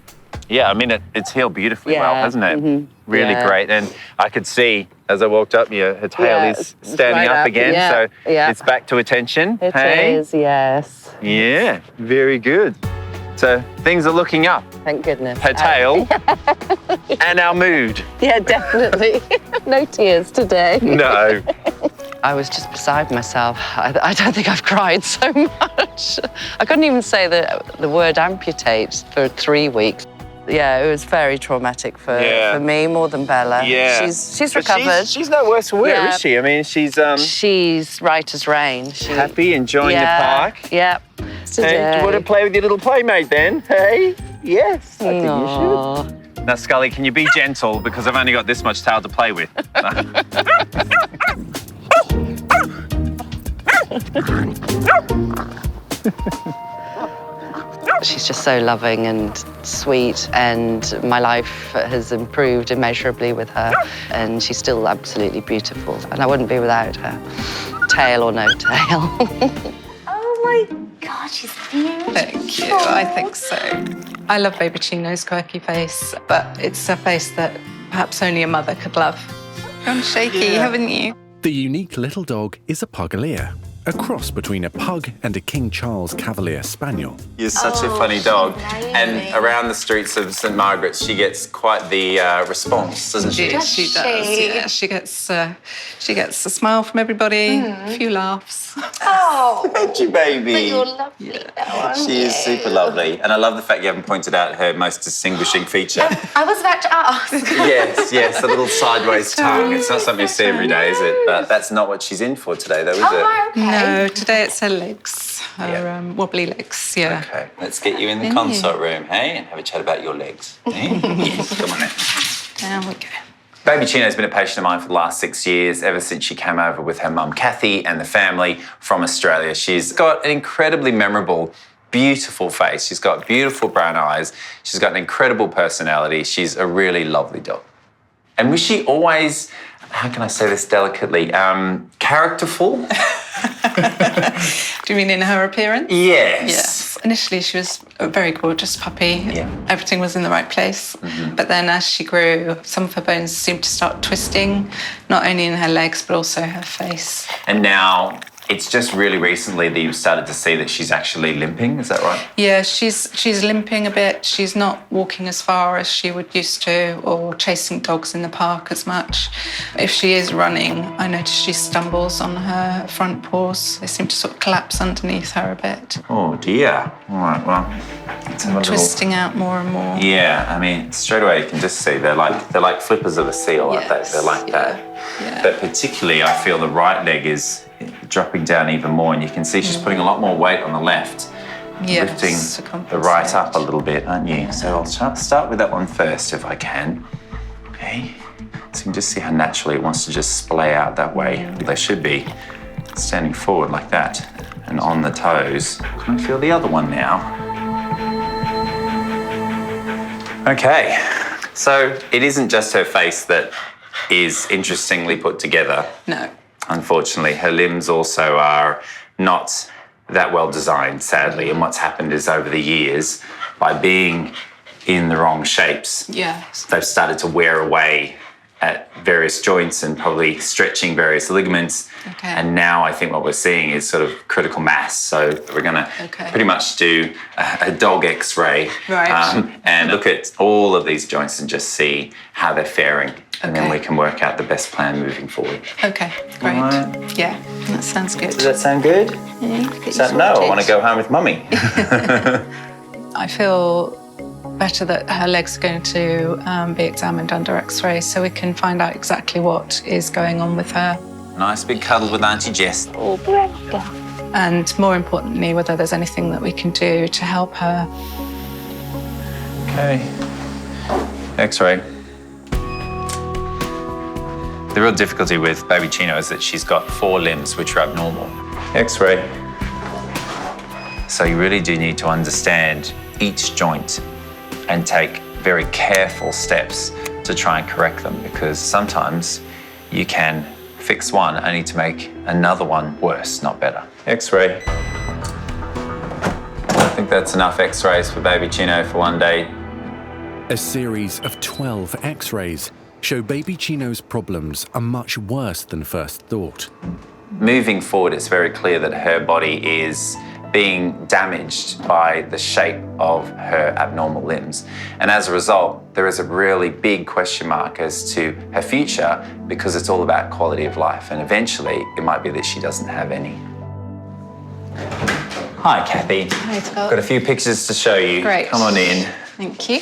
Yeah, I mean, it's healed beautifully well, hasn't it? Mm-hmm. Really great. And I could see, as I walked up, her tail is standing right up up. again. Yeah, So yeah. it's back to attention. It hey? is, yes. Yeah, very good. So things are looking up. Thank goodness. Her tail and our mood. Yeah, definitely. No tears today. No. I was just beside myself. I don't think I've cried so much. I couldn't even say the word amputate for 3 weeks. Yeah, it was very traumatic for me, more than Bella. Yeah. She's recovered. She's no worse for wear, Yeah. is she? I mean, She's right as rain. happy, enjoying the park. Yeah. Hey, do you want to play with your little playmate then? Hey? Yes, I think you should. Now, Scully, can you be gentle? Because I've only got this much tail to play with. She's just so loving and sweet, and my life has improved immeasurably with her, and she's still absolutely beautiful, and I wouldn't be without her, tail or no tail. Oh my God, she's beautiful. Thank you, I think so. I love baby Chino's quirky face, but it's a face that perhaps only a mother could love. Gone shaky, haven't you? The unique little dog is a Pugalier, a cross between a pug and a King Charles Cavalier Spaniel. You're such a funny dog. And around the streets of St Margaret's, she gets quite the response, doesn't she? She does, yeah. She gets a smile from everybody, a few laughs. Oh, Thank you, baby. but you're lovely though, aren't She is you? super lovely. And I love the fact you haven't pointed out her most distinguishing feature. I was about to ask. Yes, the little sideways tongue. It's not something you see every day, is it? But that's not what she's in for today, though, is it? Oh, okay. No, today it's her legs, her wobbly legs, yeah. Okay, let's get you in the consult room, hey, and have a chat about your legs. Eh? Yes, come on then. Down we go. Baby Chino's been a patient of mine for the last 6 years, ever since she came over with her mum, Kathy, and the family from Australia. She's got an incredibly memorable, beautiful face. She's got beautiful brown eyes. She's got an incredible personality. She's a really lovely dog. And was she always, how can I say this delicately, characterful? Do you mean in her appearance? Yes. Yes. Initially, she was a very gorgeous puppy. Yeah. Everything was in the right place. But then as she grew, some of her bones seemed to start twisting, not only in her legs, but also her face. And now it's just really recently that you've started to see that she's actually limping, is that right? Yeah, she's limping a bit. She's not walking as far as she would used to, or chasing dogs in the park as much. If she is running, I notice she stumbles on her front paws. They seem to sort of collapse underneath her a bit. Oh dear. All right, well, let's have a little... Twisting out more and more. Yeah, I mean, straight away you can just see they're like flippers of a seal, aren't they? They're like that. Yeah. But particularly, I feel the right leg is dropping down even more, and you can see she's putting a lot more weight on the left, lifting the right up a little bit, aren't you? So I'll start with that one first if I can. Okay, so you can just see how naturally it wants to just splay out that way. They should be standing forward like that and on the toes. Can I feel the other one now? Okay, so it isn't just her face that is interestingly put together. No. Unfortunately, her limbs also are not that well designed, sadly. And what's happened is over the years, by being in the wrong shapes, they've started to wear away at various joints and probably stretching various ligaments. Okay. And now I think what we're seeing is sort of critical mass. So we're going to pretty much do a dog X-ray and look at all of these joints and just see how they're faring. And then we can work out the best plan moving forward. Okay, great. Right. Yeah, that sounds good. Does that sound good? Yeah, So, no, I want to go home with Mummy. I feel better that her legs are going to be examined under X-ray so we can find out exactly what is going on with her. Nice big cuddle with Auntie Jess. Oh, Brenda. And more importantly, whether there's anything that we can do to help her. Okay. X-ray. The real difficulty with baby Chino is that she's got 4 limbs which are abnormal. X-ray. So you really do need to understand each joint and take very careful steps to try and correct them, because sometimes you can fix one only to make another one worse, not better. X-ray. I think that's enough X-rays for baby Chino for one day. A series of 12 X-rays show baby Chino's problems are much worse than first thought. Moving forward, it's very clear that her body is being damaged by the shape of her abnormal limbs. And as a result, there is a really big question mark as to her future, because it's all about quality of life. And eventually, it might be that she doesn't have any. Hi, Kathy. Hi, Scott. Got a few pictures to show you. Great. Come on in. Thank you.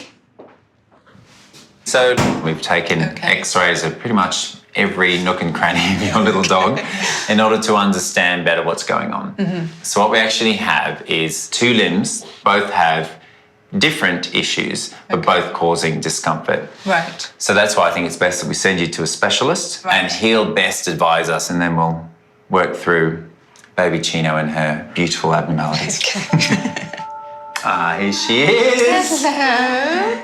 So we've taken x-rays of pretty much every nook and cranny of your little dog in order to understand better what's going on. So what we actually have is 2 limbs, both have different issues, but both causing discomfort. Right. So that's why I think it's best that we send you to a specialist and he'll best advise us, and then we'll work through baby Chino and her beautiful abnormalities. Here she is. Hello.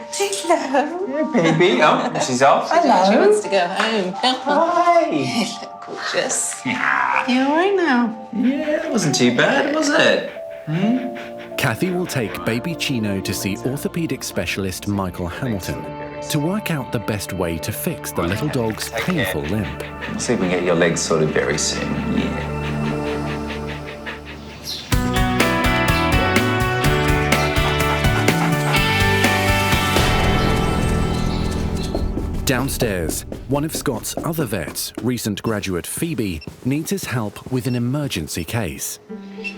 Hello. Hey, baby. Oh, she's off. Hello. She wants to go home. Hi. Gorgeous. Yeah. You all right now? Yeah, that wasn't too bad, was it? Kathy will take baby Chino to see orthopaedic specialist Michael Hamilton to work out the best way to fix the little dog's painful limp. We'll see if we can get your legs sorted very soon. Yeah. Downstairs, one of Scott's other vets, recent graduate Phoebe, needs his help with an emergency case.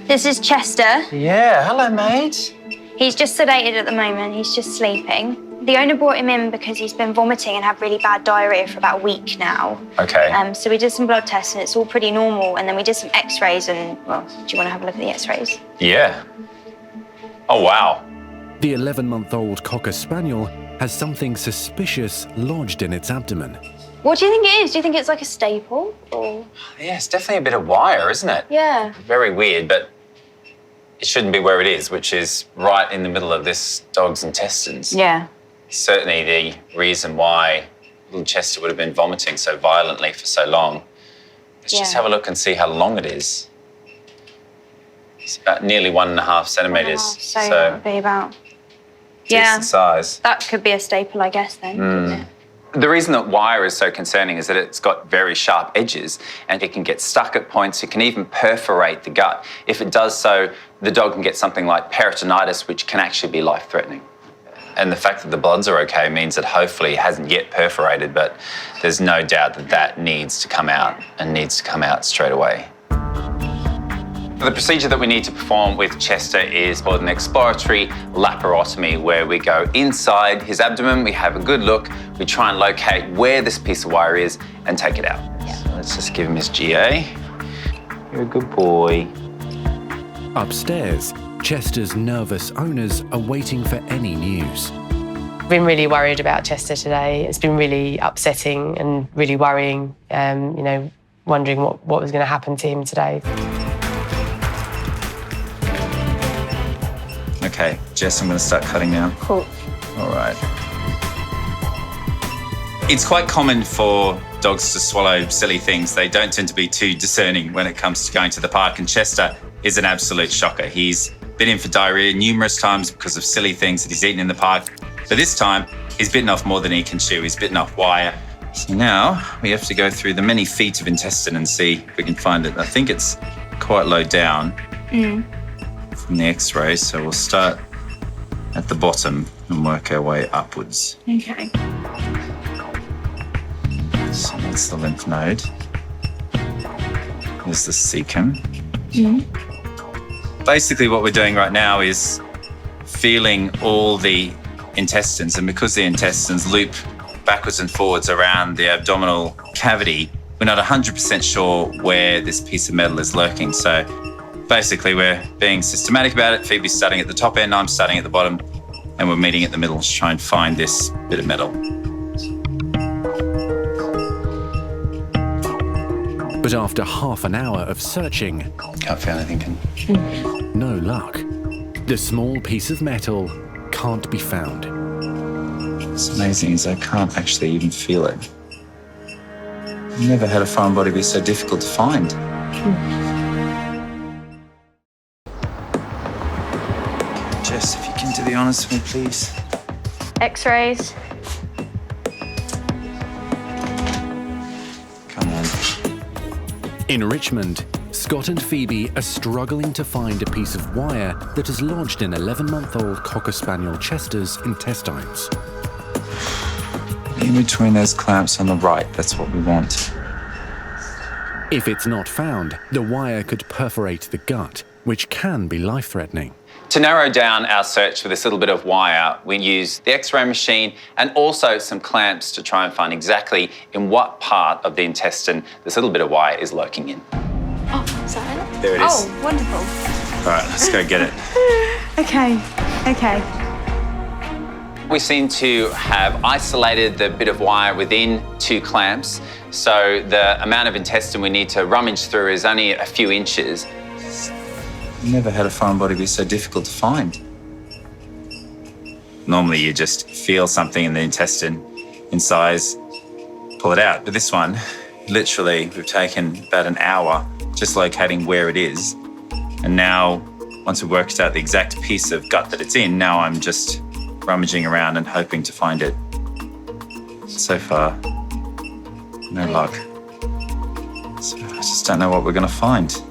This is Chester. Yeah, hello, mate. He's just sedated at the moment. He's just sleeping. The owner brought him in because he's been vomiting and had really bad diarrhea for about a week now. Okay. So we did some blood tests and it's all pretty normal. And then we did some x-rays and, well, do you want to have a look at the x-rays? Yeah. Oh, wow. The 11-month-old Cocker Spaniel has something suspicious lodged in its abdomen. What do you think it is? Do you think it's like a staple or? Yeah, it's definitely a bit of wire, isn't it? Yeah. Very weird, but it shouldn't be where it is, which is right in the middle of this dog's intestines. Yeah. Certainly the reason why little Chester would have been vomiting so violently for so long. Let's just have a look and see how long it is. It's about nearly 1.5 centimetres. So that would be about... Decent size. That could be a staple, I guess, then. couldn't it? The reason that wire is so concerning is that it's got very sharp edges and it can get stuck at points. It can even perforate the gut. If it does so, the dog can get something like peritonitis, which can actually be life-threatening. And the fact that the bloods are okay means that hopefully it hasn't yet perforated, but there's no doubt that that needs to come out and needs to come out straight away. The procedure that we need to perform with Chester is called an exploratory laparotomy, where we go inside his abdomen, we have a good look, we try and locate where this piece of wire is and take it out. Yeah. So let's just give him his GA. You're a good boy. Upstairs, Chester's nervous owners are waiting for any news. I've been really worried about Chester today. It's been really upsetting and really worrying, wondering what was going to happen to him today. Okay, Jess, I'm going to start cutting now. Cool. All right. It's quite common for dogs to swallow silly things. They don't tend to be too discerning when it comes to going to the park, and Chester is an absolute shocker. He's been in for diarrhea numerous times because of silly things that he's eaten in the park. But this time, he's bitten off more than he can chew. He's bitten off wire. So now we have to go through the many feet of intestine and see if we can find it. I think it's quite low down. From the x-rays, so we'll start at the bottom and work our way upwards. Okay. So that's the lymph node. There's the cecum. Basically what we're doing right now is feeling all the intestines, and because the intestines loop backwards and forwards around the abdominal cavity, we're not 100% sure where this piece of metal is lurking. So basically, we're being systematic about it. Phoebe's starting at the top end, I'm starting at the bottom, and we're meeting at the middle to try and find this bit of metal. But after half an hour of searching... Can't feel anything. No luck. The small piece of metal can't be found. What's amazing is I can't actually even feel it. I've never had a foreign body be so difficult to find. Jess, if you can do the honours for me, please. X-rays. Come on. In Richmond, Scott and Phoebe are struggling to find a piece of wire that has lodged in 11-month-old Cocker Spaniel Chester's intestines. In between those clamps on the right, that's what we want. If it's not found, the wire could perforate the gut, which can be life-threatening. To narrow down our search for this little bit of wire, we used the X-ray machine and also some clamps to try and find exactly in what part of the intestine this little bit of wire is lurking in. Oh, is that it? There it is. Oh, wonderful. All right, let's go get it. Okay. We seem to have isolated the bit of wire within 2 clamps, so the amount of intestine we need to rummage through is only a few inches. Never had a foreign body be so difficult to find. Normally you just feel something in the intestine, incise, pull it out. But this one, literally, we've taken about an hour just locating where it is. And now, once we've worked out the exact piece of gut that it's in, now I'm just rummaging around and hoping to find it. So far, no luck. So I just don't know what we're gonna find.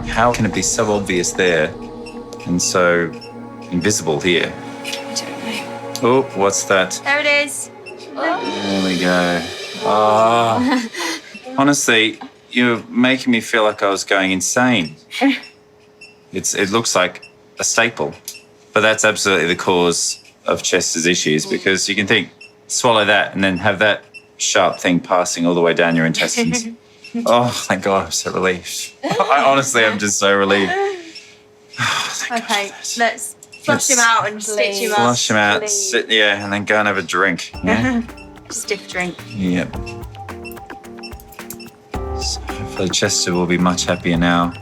How can it be so obvious there and so invisible here? I don't know. Oh, what's that? There it is. There we go. Oh, honestly, you're making me feel like I was going insane. It looks like a staple, but that's absolutely the cause of Chester's issues, because you can think, swallow that and then have that sharp thing passing all the way down your intestines. Oh, thank God, I'm so relieved. I'm just so relieved. Okay, let's flush him out and stitch him up. Flush him out, sit, and then go and have a drink. Yeah? Stiff drink. Yep. So hopefully Chester will be much happier now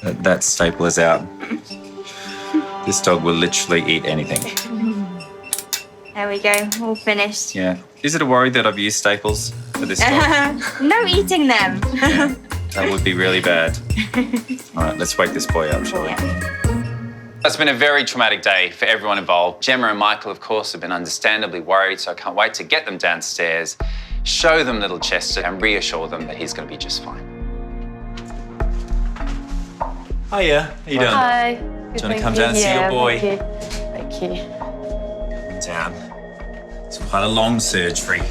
that staple is out. This dog will literally eat anything. There we go, all finished. Yeah. Is it a worry that I've used staples for this dog? No eating them. Yeah, that would be really bad. All right, let's wake this boy up, shall we? It's been a very traumatic day for everyone involved. Gemma and Michael, of course, have been understandably worried, so I can't wait to get them downstairs, show them little Chester, and reassure them that he's going to be just fine. Hiya, how you doing? Hi. Do you want to come down and see your boy? Thank you. Down. It's quite a long surgery.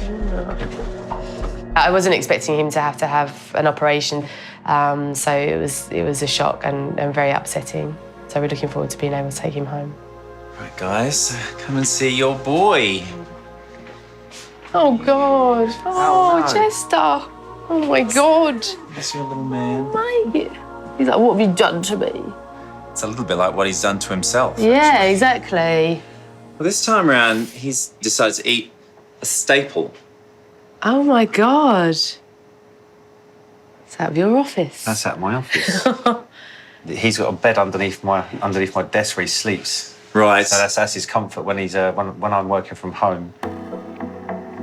I wasn't expecting him to have an operation, so it was a shock and very upsetting. So we're looking forward to being able to take him home. Right, guys, come and see your boy. Oh, God. Oh, no. Chester. Oh, my God. That's your little man. Mate. He's like, what have you done to me? It's a little bit like what he's done to himself. Yeah, exactly. Well, this time around, he's decided to eat a staple. Oh, my God. Is that your office? That's at my office. He's got a bed underneath my desk where he sleeps. Right. So that's his comfort when he's when I'm working from home.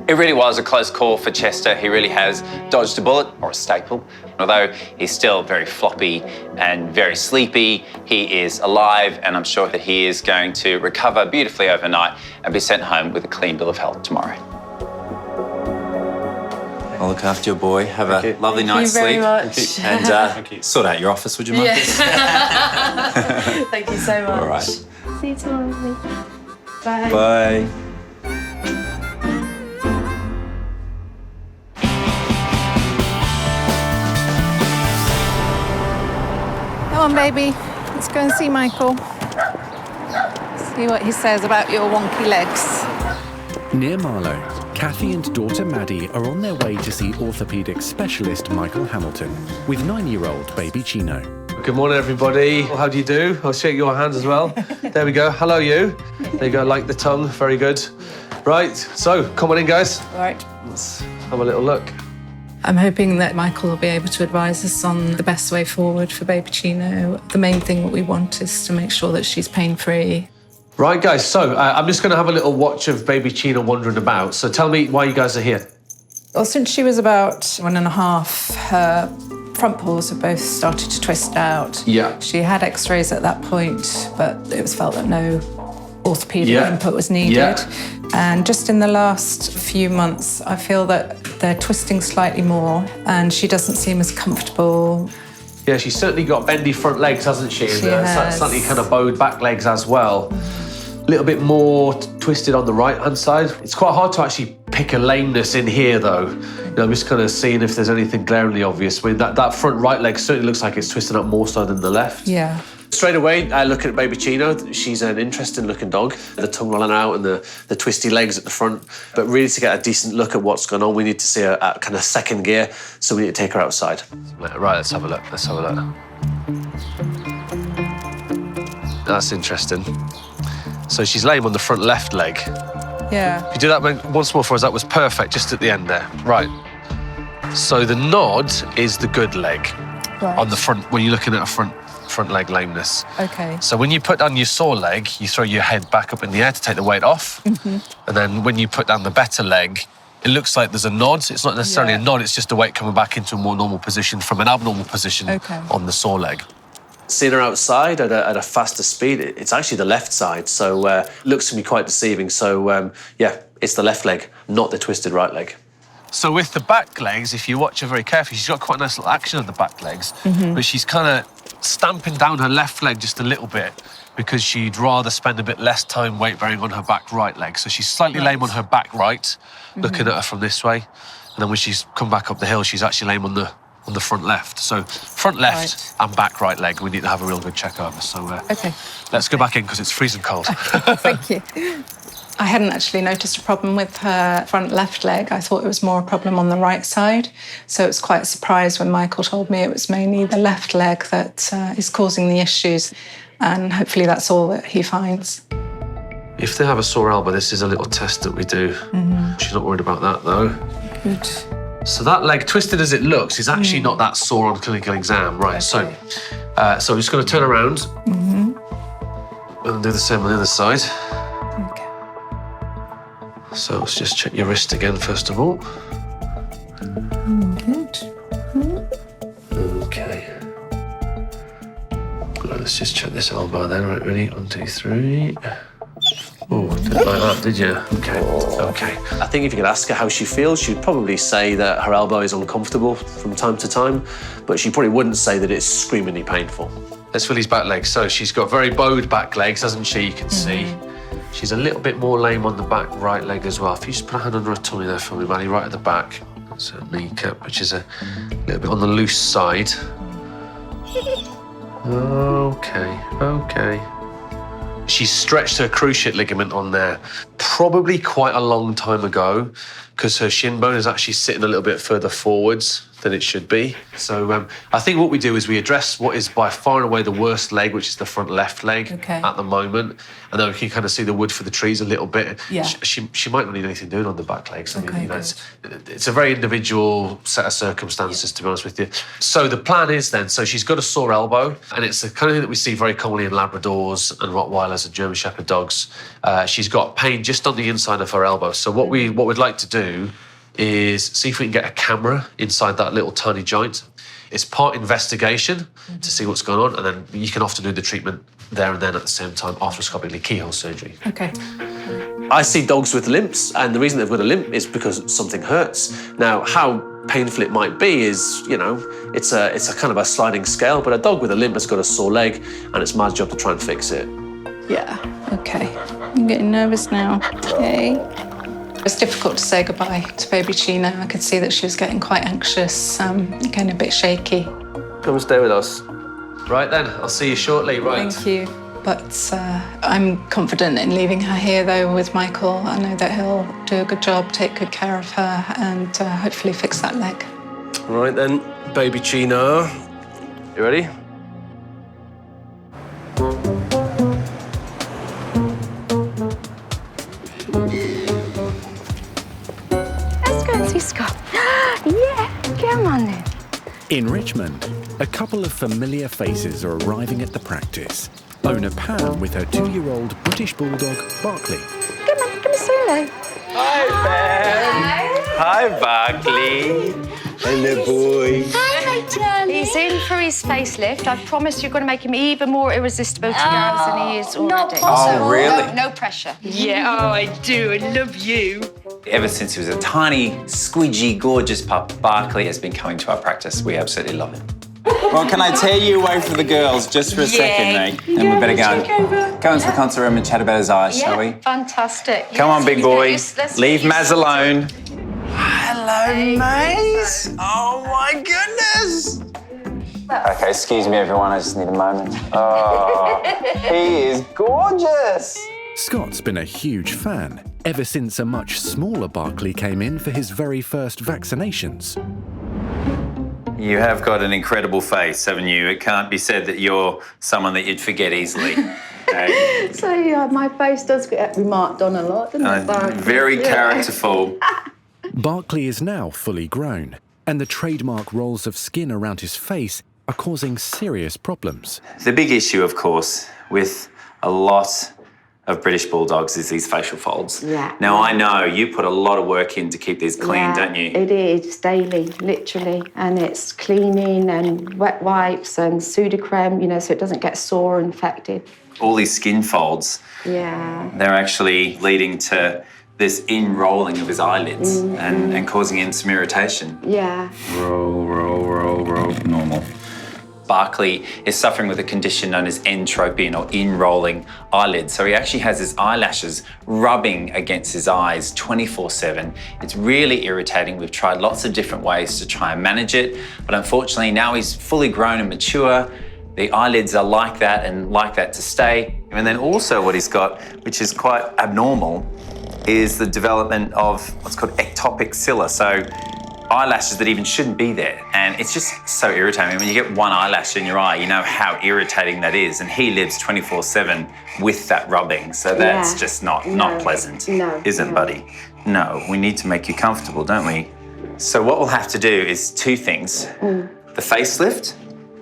It really was a close call for Chester. He really has dodged a bullet, or a staple. Although he's still very floppy and very sleepy, he is alive, and I'm sure that he is going to recover beautifully overnight and be sent home with a clean bill of health tomorrow. I'll look after your boy. Have a lovely night's sleep. Thank you very much. And sort out your office, would you mind? Yeah. Thank you so much. All right. See you tomorrow. Bye. Bye. Come on, baby. Let's go and see Michael. See what he says about your wonky legs. Near Marlow, Kathy and daughter Maddie are on their way to see orthopaedic specialist Michael Hamilton with 9-year-old baby Chino. Good morning, everybody. How do you do? I'll shake your hands as well. There we go. Hello, you. There you go. Like the tongue. Very good. Right. So, come on in, guys. All right. Let's have a little look. I'm hoping that Michael will be able to advise us on the best way forward for baby Chino. The main thing that we want is to make sure that she's pain-free. Right, guys. So, I'm just going to have a little watch of baby Chino wandering about. So, tell me why you guys are here. Well, since she was about 1.5, her front paws have both started to twist out. Yeah. She had x-rays at that point, but it was felt that no orthopaedic input was needed. Yeah. And just in the last few months, I feel that they're twisting slightly more and she doesn't seem as comfortable. Yeah, she's certainly got bendy front legs, hasn't she? She has. Slightly kind of bowed back legs as well. A little bit more twisted on the right-hand side. It's quite hard to actually pick a lameness in here, though. You know, I'm just kind of seeing if there's anything glaringly obvious. I mean, that front right leg certainly looks like it's twisted up more so than the left. Yeah. Straight away, looking at baby Chino, she's an interesting looking dog. The tongue rolling out and the twisty legs at the front. But really to get a decent look at what's going on, we need to see a kind of second gear, so we need to take her outside. Right, let's have a look, That's interesting. So she's laying on the front left leg. Yeah. If you do that once more for us, that was perfect, just at the end there. Right. So the nod is the good leg on the front, when you're looking at a front leg lameness. Okay. So when you put down your sore leg, you throw your head back up in the air to take the weight off. And then when you put down the better leg, it looks like there's a nod. It's not necessarily a nod, it's just the weight coming back into a more normal position from an abnormal position on the sore leg. Seeing her outside at a faster speed, it's actually the left side, so looks to be quite deceiving. So yeah, it's the left leg, not the twisted right leg. So with the back legs, if you watch her very carefully, she's got quite a nice little action on the back legs, but she's kind of stamping down her left leg just a little bit because she'd rather spend a bit less time weight bearing on her back right leg. So she's slightly lame on her back right, looking at her from this way, and then when she's come back up the hill, she's actually lame on the front left. So front left and back right leg, we need to have a real good check over. So let's go back in because it's freezing cold. Thank you. I hadn't actually noticed a problem with her front left leg. I thought it was more a problem on the right side. So it was quite a surprise when Michael told me it was mainly the left leg that is causing the issues. And hopefully that's all that he finds. If they have a sore elbow, this is a little test that we do. She's not worried about that, though. Good. So that leg, twisted as it looks, is actually not that sore on clinical exam. Right, so I'm just going to turn around and do the same on the other side. Okay. So let's just check your wrist again, first of all. Good. Okay. Right, let's just check this elbow then. Right, ready? 1, 2, 3. Oh, didn't like that, did you? Okay. I think if you could ask her how she feels, she'd probably say that her elbow is uncomfortable from time to time, but she probably wouldn't say that it's screamingly painful. Let's feel his back legs. So she's got very bowed back legs, hasn't she? You can see. She's a little bit more lame on the back right leg as well. If you just put a hand under her tummy there for me, Maddie, right at the back. That's her kneecap, which is a little bit on the loose side. Okay. She's stretched her cruciate ligament on there probably quite a long time ago because her shin bone is actually sitting a little bit further forwards than it should be. So I think what we do is we address what is by far and away the worst leg, which is the front left leg at the moment. And then we can kind of see the wood for the trees a little bit. Yeah. She might not need anything doing on the back legs. I mean, you know, it's a very individual set of circumstances, to be honest with you. So the plan is then, so she's got a sore elbow, and it's the kind of thing that we see very commonly in Labradors and Rottweilers and German Shepherd dogs. She's got pain just on the inside of her elbow. So what we'd like to do is see if we can get a camera inside that little tiny joint. It's part investigation to see what's going on, and then you can often do the treatment there and then at the same time, arthroscopically, keyhole surgery. Okay. I see dogs with limps, and the reason they've got a limp is because something hurts. Now, how painful it might be is, you know, it's a kind of a sliding scale, but a dog with a limp has got a sore leg, and it's my job to try and fix it. Yeah, okay. I'm getting nervous now. Okay. It was difficult to say goodbye to baby Chino. I could see that she was getting quite anxious, getting a bit shaky. Come and stay with us. Right then, I'll see you shortly, right? Thank you. But I'm confident in leaving her here, though, with Michael. I know that he'll do a good job, take good care of her, and hopefully fix that leg. Right then, baby Chino. You ready? Yeah, come on then. In Richmond, a couple of familiar faces are arriving at the practice. Owner Pam with her 2-year-old British Bulldog, Barkley. Come on, come and say hello. Hi, Pam. Hi, Barkley. Hello, boy. Hi, darling. He's in for his facelift. I promise you're going to make him even more irresistible to girls than he is already. Not possible. Oh, really? No pressure. Yeah, oh, I do. I love you. Ever since he was a tiny, squidgy, gorgeous pup, Barkley has been coming to our practice. We absolutely love him. Well, can I tear you away from the girls just for a second, mate? And we better go into the consult room and chat about his eyes, shall we? Fantastic. Come on, big boy. Let's Leave get Maz you alone. Hello, Maz. Oh, my goodness. Okay, excuse me, everyone. I just need a moment. Oh, he is gorgeous. Scott's been a huge fan ever since a much smaller Barkley came in for his very first vaccinations. You have got an incredible face, haven't you? It can't be said that you're someone that you'd forget easily. Okay. So, yeah, my face does get remarked on a lot, doesn't it, Barkley? Very characterful. Barkley is now fully grown, and the trademark rolls of skin around his face are causing serious problems. The big issue, of course, with a lot of British Bulldogs is these facial folds. Yeah. Now, I know you put a lot of work in to keep these clean, don't you? It is daily, literally, and it's cleaning and wet wipes and Sudocrem, you know, so it doesn't get sore or infected. All these skin folds, Yeah. they're actually leading to this in-rolling of his eyelids and causing him some irritation. Yeah. Roll, normal. Barkley is suffering with a condition known as entropion or in-rolling eyelids. So he actually has his eyelashes rubbing against his eyes 24/7. It's really irritating. We've tried lots of different ways to try and manage it, but unfortunately now he's fully grown and mature. The eyelids are like that and like that to stay. And then also what he's got, which is quite abnormal, is the development of what's called ectopic cilia. So eyelashes that even shouldn't be there. And it's just so irritating. When you get one eyelash in your eye, you know how irritating that is. And he lives 24/7 with that rubbing. So that's just not pleasant, isn't buddy? No, we need to make you comfortable, don't we? So what we'll have to do is two things. The facelift,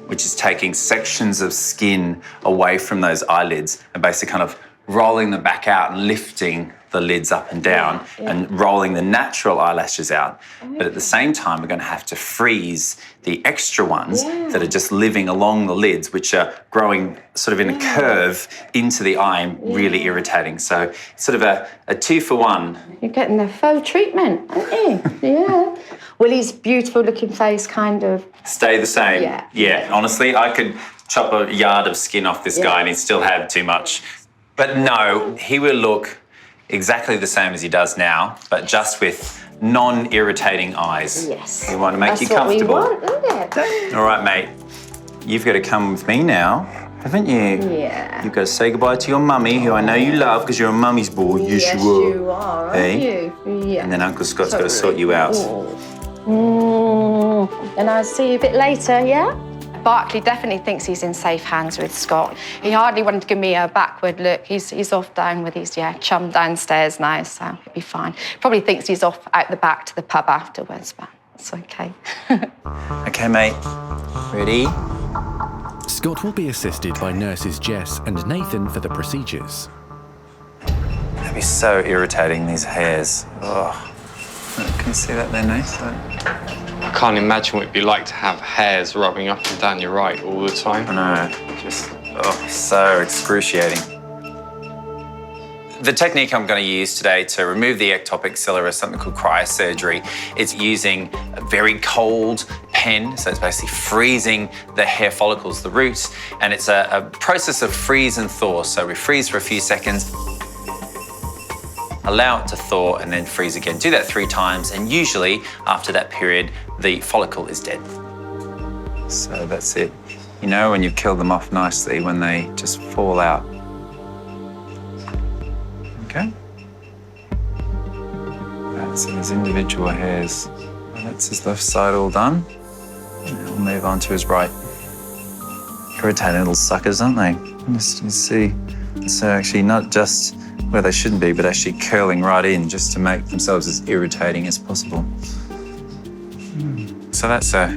which is taking sections of skin away from those eyelids and basically kind of rolling them back out and lifting the lids up and down and rolling the natural eyelashes out. But at the same time, we're going to have to freeze the extra ones that are just living along the lids, which are growing sort of in a curve into the eye and really irritating. So it's sort of a 2-for-1. You're getting a faux treatment, aren't you? Yeah. Well, his beautiful looking face kind of... Stay the same. Yeah. Honestly, I could chop a yard of skin off this guy and he'd still have too much. But no, he will look exactly the same as he does now, but just with non-irritating eyes. Yes. We want to make you comfortable. That's what we want, isn't it? All right, mate. You've got to come with me now, haven't you? Yeah. You've got to say goodbye to your mummy, who I know you love because you're a mummy's boy. Yes, you are, aren't you? Yeah. And then Uncle Scott's got to sort you out. And I'll see you a bit later, yeah? Barkley definitely thinks he's in safe hands with Scott. He hardly wanted to give me a backward look. He's off down with his chum downstairs now, so he'll be fine. Probably thinks he's off out the back to the pub afterwards, but it's okay. Okay, mate. Ready? Scott will be assisted by nurses Jess and Nathan for the procedures. That'd be so irritating, these hairs. Oh. Can you see that there, Nathan? I can't imagine what it'd be like to have hairs rubbing up and down your eye all the time. I know, just, so excruciating. The technique I'm going to use today to remove the ectopic cilia is something called cryosurgery. It's using a very cold pen, so it's basically freezing the hair follicles, the roots, and it's a process of freeze and thaw. So we freeze for a few seconds, allow it to thaw, and then freeze again. Do that 3 times, and usually after that period, the follicle is dead. So that's it. You know when you've killed them off nicely, when they just fall out. Okay? That's his individual hairs. That's his left side all done. And we'll move on to his right. Irritating little suckers, aren't they? You see, so actually not just where they shouldn't be, but actually curling right in just to make themselves as irritating as possible. So that's a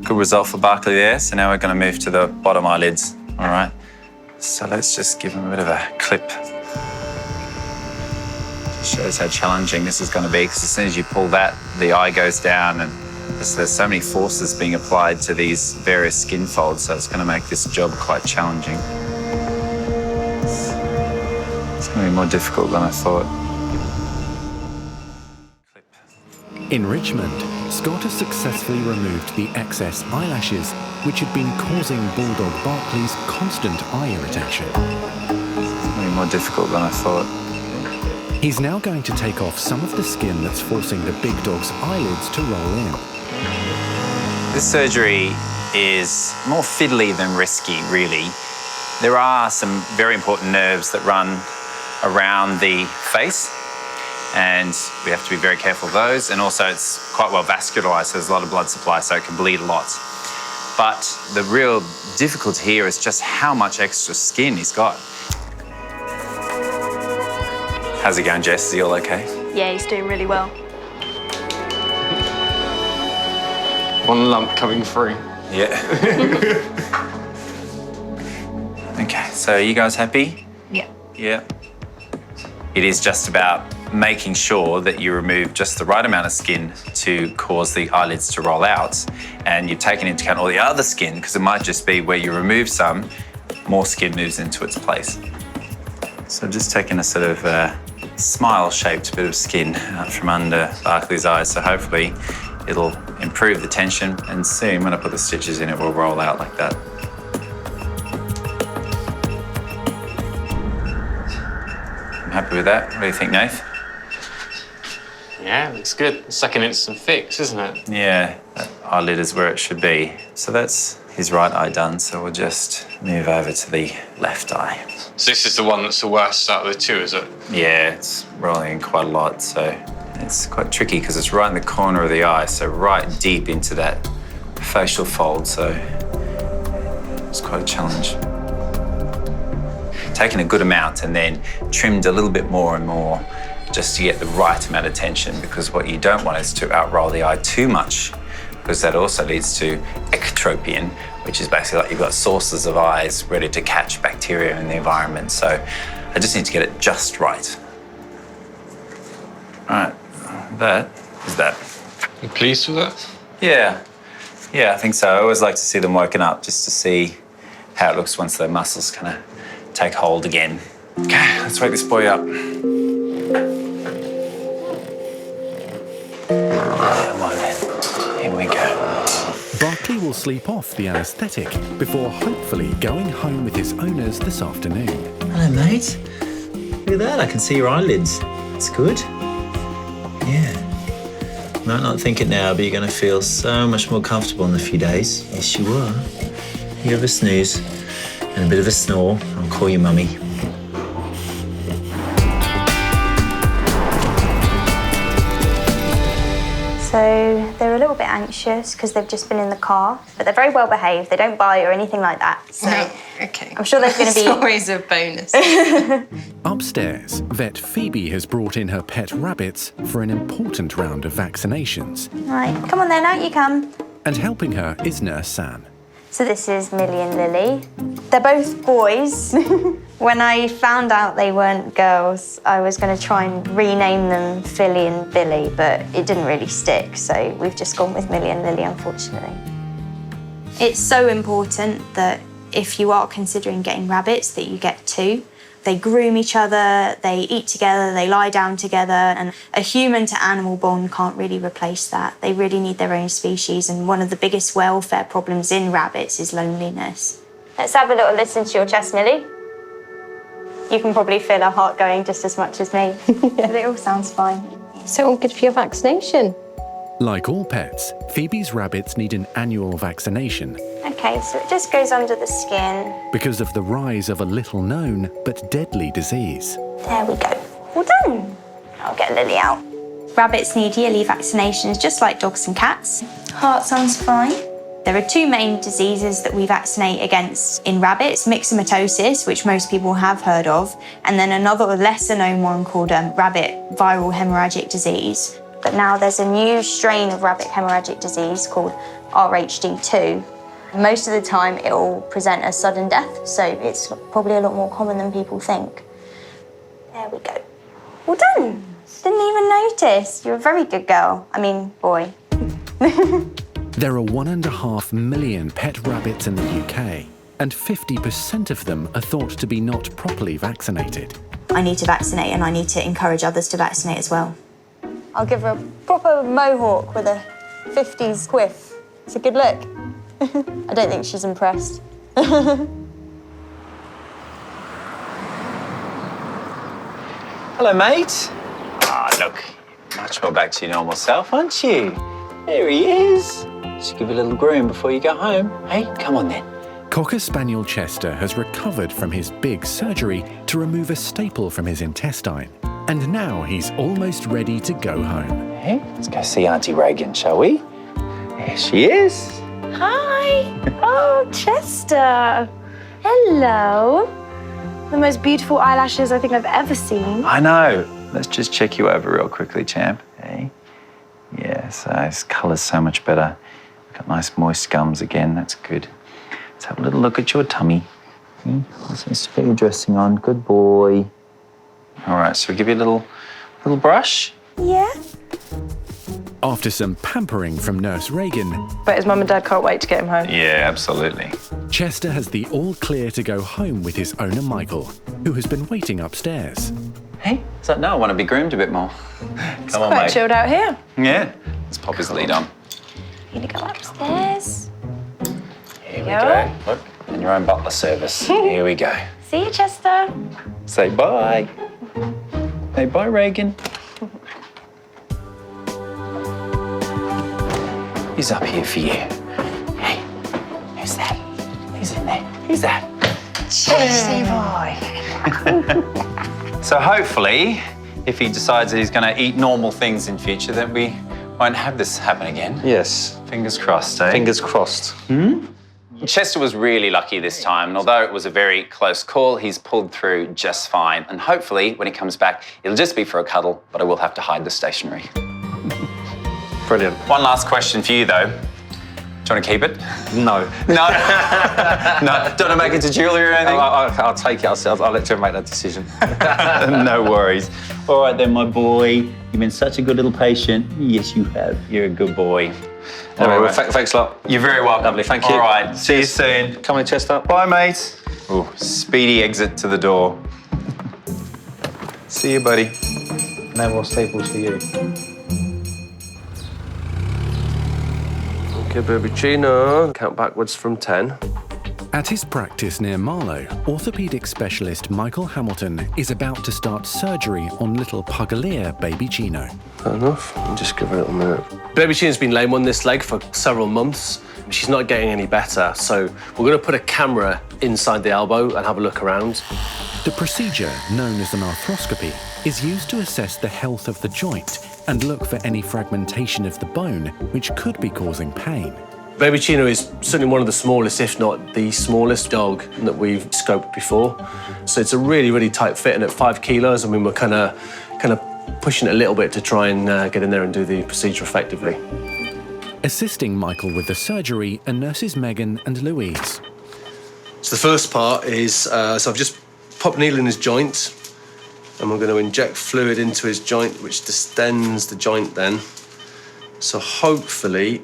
good result for Barkley there. So now we're going to move to the bottom eyelids, all right? So let's just give him a bit of a clip. Shows how challenging this is going to be, because as soon as you pull that, the eye goes down, and there's so many forces being applied to these various skin folds, so it's going to make this job quite challenging. It's going to be more difficult than I thought. In Richmond, Scott has successfully removed the excess eyelashes, which had been causing Bulldog Barkley's constant eye irritation. Way more difficult than I thought. He's now going to take off some of the skin that's forcing the big dog's eyelids to roll in. This surgery is more fiddly than risky, really. There are some very important nerves that run around the face, and we have to be very careful of those. And also it's quite well vascularized, so there's a lot of blood supply, so it can bleed a lot. But the real difficulty here is just how much extra skin he's got. How's it going, Jess? Is he all okay? Yeah, he's doing really well. One lump coming through. Yeah. Okay, so are you guys happy? Yeah. Yeah. It is just about making sure that you remove just the right amount of skin to cause the eyelids to roll out, and you've taken into account all the other skin, because it might just be where you remove some, more skin moves into its place. So just taking a sort of smile-shaped bit of skin out from under Barkley's eyes, so hopefully it'll improve the tension, and soon when I put the stitches in, it will roll out like that. I'm happy with that. What do you think, Nath? Yeah, looks good. The second instant fix, isn't it? Yeah, that eyelid is where it should be. So that's his right eye done, so we'll just move over to the left eye. So this is the one that's the worst out of the two, is it? Yeah, it's rolling in quite a lot, so it's quite tricky because it's right in the corner of the eye, so right deep into that facial fold, so it's quite a challenge. Taken a good amount and then trimmed a little bit more and more just to get the right amount of tension, because what you don't want is to outroll the eye too much, because that also leads to ectropion, which is basically like you've got sources of eyes ready to catch bacteria in the environment. So I just need to get it just right. All right, that is that. You pleased with that? Yeah, I think so. I always like to see them woken up just to see how it looks once their muscles kind of take hold again. Okay, let's wake this boy up. Come on then, here we go. Barkley will sleep off the anaesthetic before hopefully going home with his owners this afternoon. Hello, mate. Look at that, I can see your eyelids. That's good. Yeah. You might not think it now, but you're going to feel so much more comfortable in a few days. Yes, you are. You have a snooze and a bit of a snore. I'll call you mummy. So they're a little bit anxious because they've just been in the car, but they're very well behaved. They don't bite or anything like that. So okay. I'm sure there's going to be... It's always a bonus. Upstairs, vet Phoebe has brought in her pet rabbits for an important round of vaccinations. Right, come on then, out you come. And helping her is Nurse Sam. So this is Millie and Lily. They're both boys. When I found out they weren't girls, I was going to try and rename them Philly and Billy, but it didn't really stick, so we've just gone with Millie and Lily, unfortunately. It's so important that if you are considering getting rabbits, that you get two. They groom each other, they eat together, they lie down together, and a human to animal bond can't really replace that. They really need their own species, and one of the biggest welfare problems in rabbits is loneliness. Let's have a little listen to your chest, Millie. You can probably feel her heart going just as much as me. But it all sounds fine. So all good for your vaccination? Like all pets, Phoebe's rabbits need an annual vaccination Okay, so it just goes under the skin. because of the rise of a little-known but deadly disease. There we go. All done. I'll get Lily out. Rabbits need yearly vaccinations just like dogs and cats. Heart sounds fine. There are two main diseases that we vaccinate against in rabbits, myxomatosis, which most people have heard of, and then another lesser-known one called rabbit viral hemorrhagic disease. But now there's a new strain of rabbit hemorrhagic disease called RHD2. Most of the time it will present as sudden death, so it's probably a lot more common than people think. There we go. All done. Didn't even notice. You're a very good girl. I mean, boy. There are 1.5 million pet rabbits in the UK, and 50% of them are thought to be not properly vaccinated. I need to vaccinate, and I need to encourage others to vaccinate as well. I'll give her a proper mohawk with a 50s quiff. It's a good look. I don't think she's impressed. Hello, mate. Ah, look, much more back to your normal self, aren't you? There he is. Just give you a little groom before you go home. Hey, come on then. Cocker Spaniel Chester has recovered from his big surgery to remove a staple from his intestine. And now he's almost ready to go home. Hey, let's go see Auntie Reagan, shall we? There she is. Hi. Oh, Chester. Hello. The most beautiful eyelashes I think I've ever seen. I know. Let's just check you over real quickly, champ. Hey. Yeah, so his colour's so much better. Got nice moist gums again, that's good. Let's have a little look at your tummy. Let's put your dressing on, good boy. All right, so we'll give you a little brush. Yeah. After some pampering from Nurse Reagan, But his mum and dad can't wait to get him home. Yeah, absolutely. Chester has the all clear to go home with his owner Michael, who has been waiting upstairs. Hey, so no, I want to be groomed a bit more. Come on, Quite mate. chilled out here. Yeah, let's pop his lead on. You gonna go upstairs? Here we go. Look, and your own butler service. Here we go. See you, Chester. Say bye. Say bye, Reagan. He's up here for you. Hey, who's that? Who's in there? Who's that? Chesty boy. So hopefully, if he decides that he's going to eat normal things in future, then we won't have this happen again. Yes. Fingers crossed, eh? Fingers crossed. Chester was really lucky this time, and although it was a very close call, he's pulled through just fine. And hopefully, when he comes back, it'll just be for a cuddle, but I will have to hide the stationery. Brilliant. One last question for you, though. Do you want to keep it? No. No? No? Don't want to make it to jewellery or anything? I'll take it. I'll let you make that decision. No worries. All right then, my boy. You've been such a good little patient. Yes, you have. You're a good boy. Anyway, well, thanks a lot. You're very welcome. Lovely, thank you. All right, see you soon. Come in, Chester. Bye, mate. Oh, speedy exit to the door. See you, buddy. No more staples for you. Okay, baby Chino. Count backwards from 10. At his practice near Marlow, orthopaedic specialist Michael Hamilton is about to start surgery on little Pugalier baby Chino. Fair enough. I'll just give her a little minute. Baby Chino's been lame on this leg for several months. She's not getting any better, so we're going to put a camera inside the elbow and have a look around. The procedure, known as an arthroscopy, is used to assess the health of the joint and look for any fragmentation of the bone which could be causing pain. Baby Chino is certainly one of the smallest, if not the smallest dog that we've scoped before. So it's a really, really tight fit, and at 5 kilos, I mean, we're kind of pushing it a little bit to try and get in there and do the procedure effectively. Assisting Michael with the surgery are nurses Megan and Louise. So the first part is, so I've just popped a needle in his joint, and we're going to inject fluid into his joint, which distends the joint then. So hopefully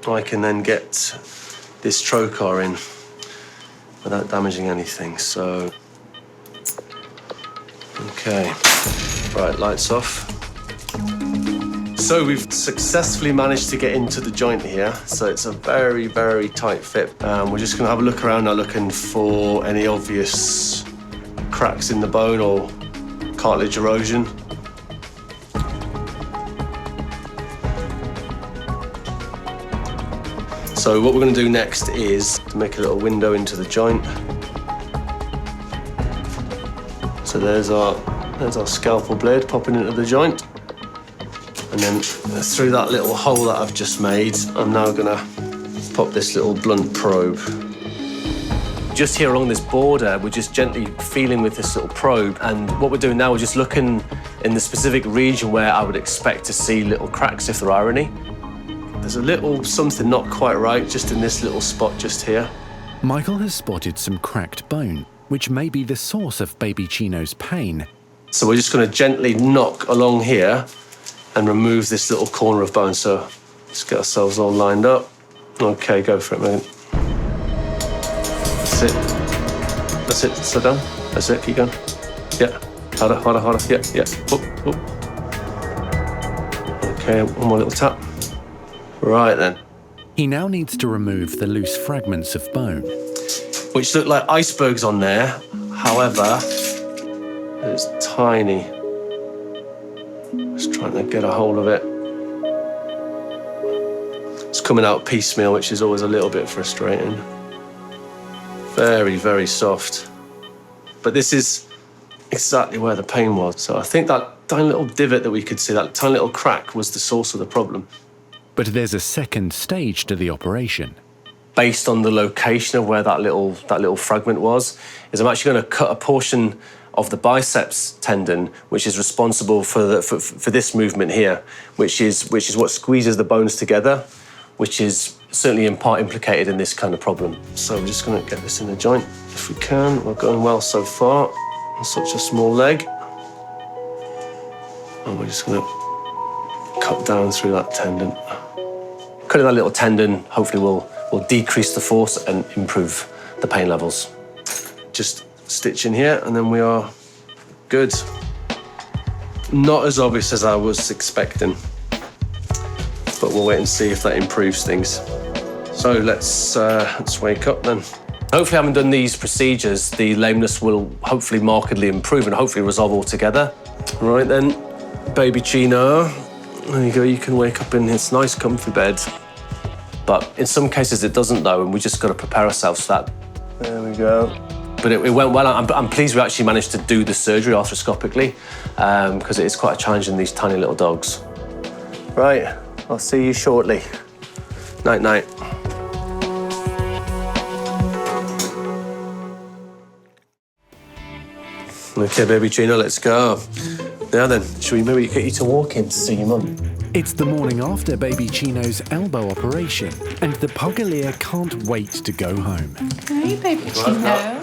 I can then get this trocar in without damaging anything, so... Okay, right, lights off. So we've successfully managed to get into the joint here, so it's a very, very tight fit. We're just gonna have a look around now, looking for any obvious cracks in the bone or cartilage erosion. So what we're going to do next is to make a little window into the joint. So there's our scalpel blade popping into the joint. And then through that little hole that I've just made, I'm now going to pop this little blunt probe. Just here along this border, we're just gently feeling with this little probe. And what we're doing now, we're just looking in the specific region where I would expect to see little cracks, if there are any. There's a little something not quite right just in this little spot just here. Michael has spotted some cracked bone, which may be the source of baby Chino's pain. So we're just going to gently knock along here and remove this little corner of bone. So let's get ourselves all lined up. Okay, go for it, Megan. That's it. That's it. Slow down. That's it. Keep going. Yeah. Harder, harder, harder. Yeah, yeah. Up, up. Okay, one more little tap. Right then. He now needs to remove the loose fragments of bone. Which look like icebergs on there. However, it's tiny. Just trying to get a hold of it. It's coming out piecemeal, which is always a little bit frustrating. Very, very soft. But this is exactly where the pain was. So I think that tiny little divot that we could see, that tiny little crack, was the source of the problem. But there's a second stage to the operation. Based on the location of where that little fragment was, is I'm actually going to cut a portion of the biceps tendon, which is responsible for this movement here, which is what squeezes the bones together, which is certainly in part implicated in this kind of problem. So we're just going to get this in the joint if we can. We're going well so far. On such a small leg, and we're just going to cut down through that tendon. Cutting that little tendon hopefully will decrease the force and improve the pain levels. Just stitch in here and then we are good. Not as obvious as I was expecting, but we'll wait and see if that improves things. So let's wake up then. Hopefully, having done these procedures, the lameness will hopefully markedly improve and hopefully resolve altogether. Right then, baby Chino, there you go, you can wake up in this nice comfy bed. But in some cases it doesn't though, and we just got to prepare ourselves for that. There we go. But it went well. I'm pleased we actually managed to do the surgery arthroscopically, because it is quite a challenge in these tiny little dogs. Right, I'll see you shortly. Night, night. Okay, baby Chino, let's go. Now then, should we maybe get you to walk in to see your mum? It's the morning after baby Chino's elbow operation, and the Pugalier can't wait to go home. Hey, baby Chino. Hello.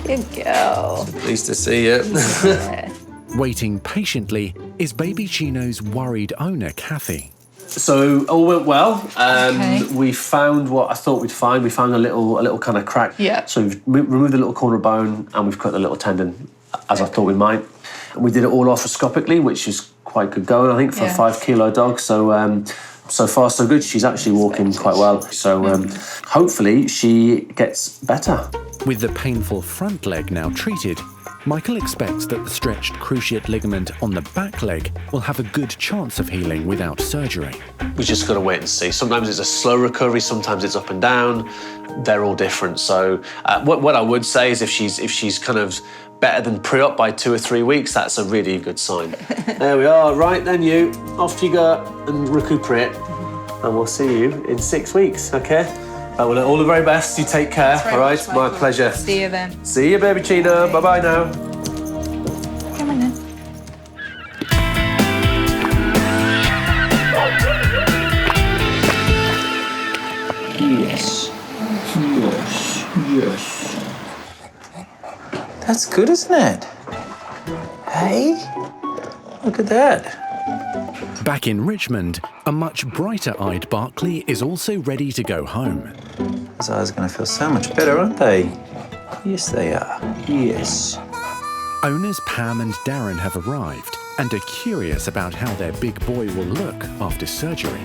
Good girl. Pleased to see you. Waiting patiently is baby Chino's worried owner, Kathy. So all went well. We found what I thought we'd find. We found a little kind of crack. Yeah. So we've removed the little corner of bone and we've cut the little tendon, as I thought we might. We did it all arthroscopically, which is quite good going, I think, for a 5-kilo dog. So so far so good. She's actually walking quite well. So hopefully she gets better. With the painful front leg now treated, Michael expects that the stretched cruciate ligament on the back leg will have a good chance of healing without surgery. We just got to wait and see. Sometimes it's a slow recovery, sometimes it's up and down. They're all different. So what I would say is if she's kind of better than pre-op by 2 or 3 weeks, that's a really good sign. There we are. Right then, you off you go and recuperate, and we'll see you in 6 weeks. Okay. Well, all the very best. You take care. All right. My pleasure. See you then. See you, baby Chino. Bye-bye now. Come on then. Yes. Yes. Yes. That's good, isn't it? Hey? Look at that. Back in Richmond, a much brighter-eyed Barkley is also ready to go home. His eyes are going to feel so much better, aren't they? Yes, they are. Yes. Owners Pam and Darren have arrived and are curious about how their big boy will look after surgery.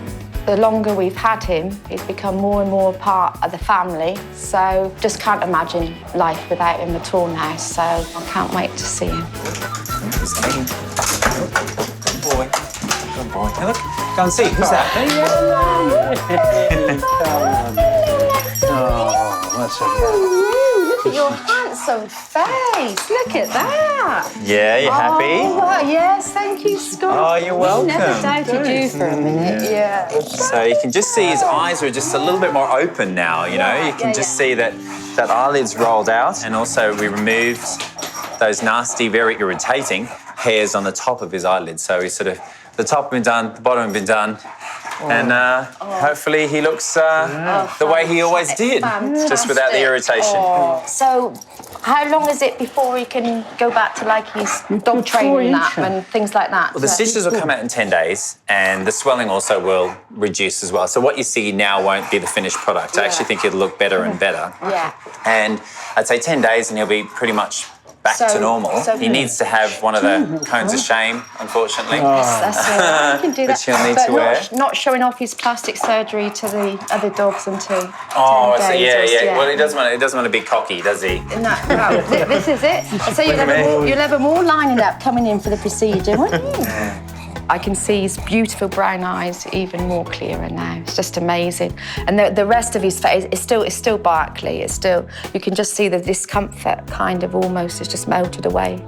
The longer we've had him, he's become more and more part of the family. So just can't imagine life without him at all now. So I can't wait to see him. Good boy. Good boy. Hey, look, go and see. Who's that? Oh, that's okay. Look at your handsome face. Look at that. Yeah, you happy? Oh, wow. Yes, thank you, Scott. Oh, you're welcome. Never doubted you for a minute. Yeah. So you can just see his eyes are just a little bit more open now, you know? You can just see that eyelid's rolled out, and also we removed those nasty, very irritating hairs on the top of his eyelids. So we sort of, the top have been done, the bottom have been done, and hopefully he looks the way he always did, just without the irritation. Oh. So how long is it before he can go back to like his dog training and things like that? Well, the stitches will come out in 10 days, and the swelling also will reduce as well. So what you see now won't be the finished product. I actually think it'll look better and better. Yeah. And I'd say 10 days and he'll be pretty much back to normal. so He good. needs to have one of the cones of shame, unfortunately. That's all right. I can do that. Which he'll need but to wear. not showing off his plastic surgery to the other dogs until 10 Oh, so days. yeah. Well, he doesn't want to be cocky, does he? No, this is it. So you'll have them all lining up, coming in for the procedure, won't you? I can see his beautiful brown eyes even more clearer now. It's just amazing. And the rest of his face is still Barkley. It's still, you can just see the discomfort kind of almost has just melted away.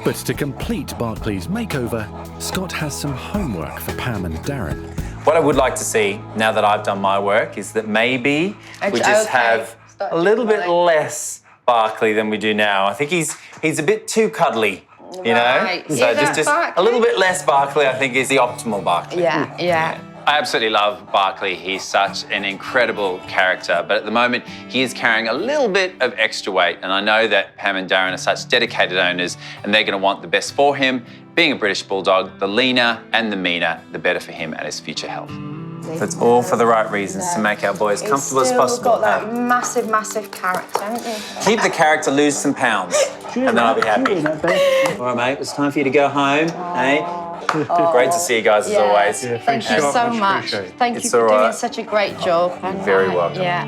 But to complete Barkley's makeover, Scott has some homework for Pam and Darren. What I would like to see, now that I've done my work, is that maybe we just have a little bit less Barkley than we do now. I think he's a bit too cuddly. You know? Right. So just a little bit less Barkley, I think, is the optimal Barkley. Yeah. I absolutely love Barkley. He's such an incredible character, but at the moment, he is carrying a little bit of extra weight, and I know that Pam and Darren are such dedicated owners, and they're going to want the best for him. Being a British Bulldog, the leaner and the meaner, the better for him and his future health. So it's all for the right reasons, to make our boy as comfortable as possible. You've got that massive character, haven't you? Keep the character, lose some pounds, and then I'll be happy. All right, mate, it's time for you to go home, eh? Great to see you guys as always. Yeah, thank you so much. Thank you for doing such a great job. You're very welcome. Yeah.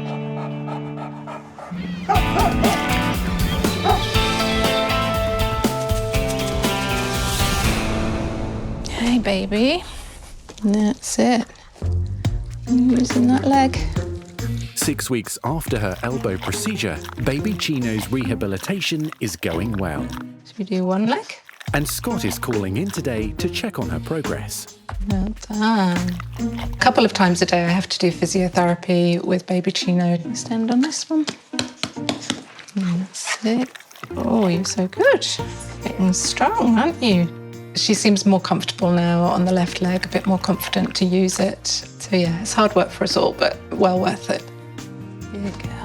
Hey, baby. That's it. Using that leg. 6 weeks after her elbow procedure, baby Chino's rehabilitation is going well. Should we do one leg? And Scott is calling in today to check on her progress. Well done. A couple of times a day I have to do physiotherapy with baby Chino. Stand on this one. That's it. Oh, you're so good. Getting strong, aren't you? She seems more comfortable now on the left leg, a bit more confident to use it. So yeah, it's hard work for us all, but well worth it. Good girl.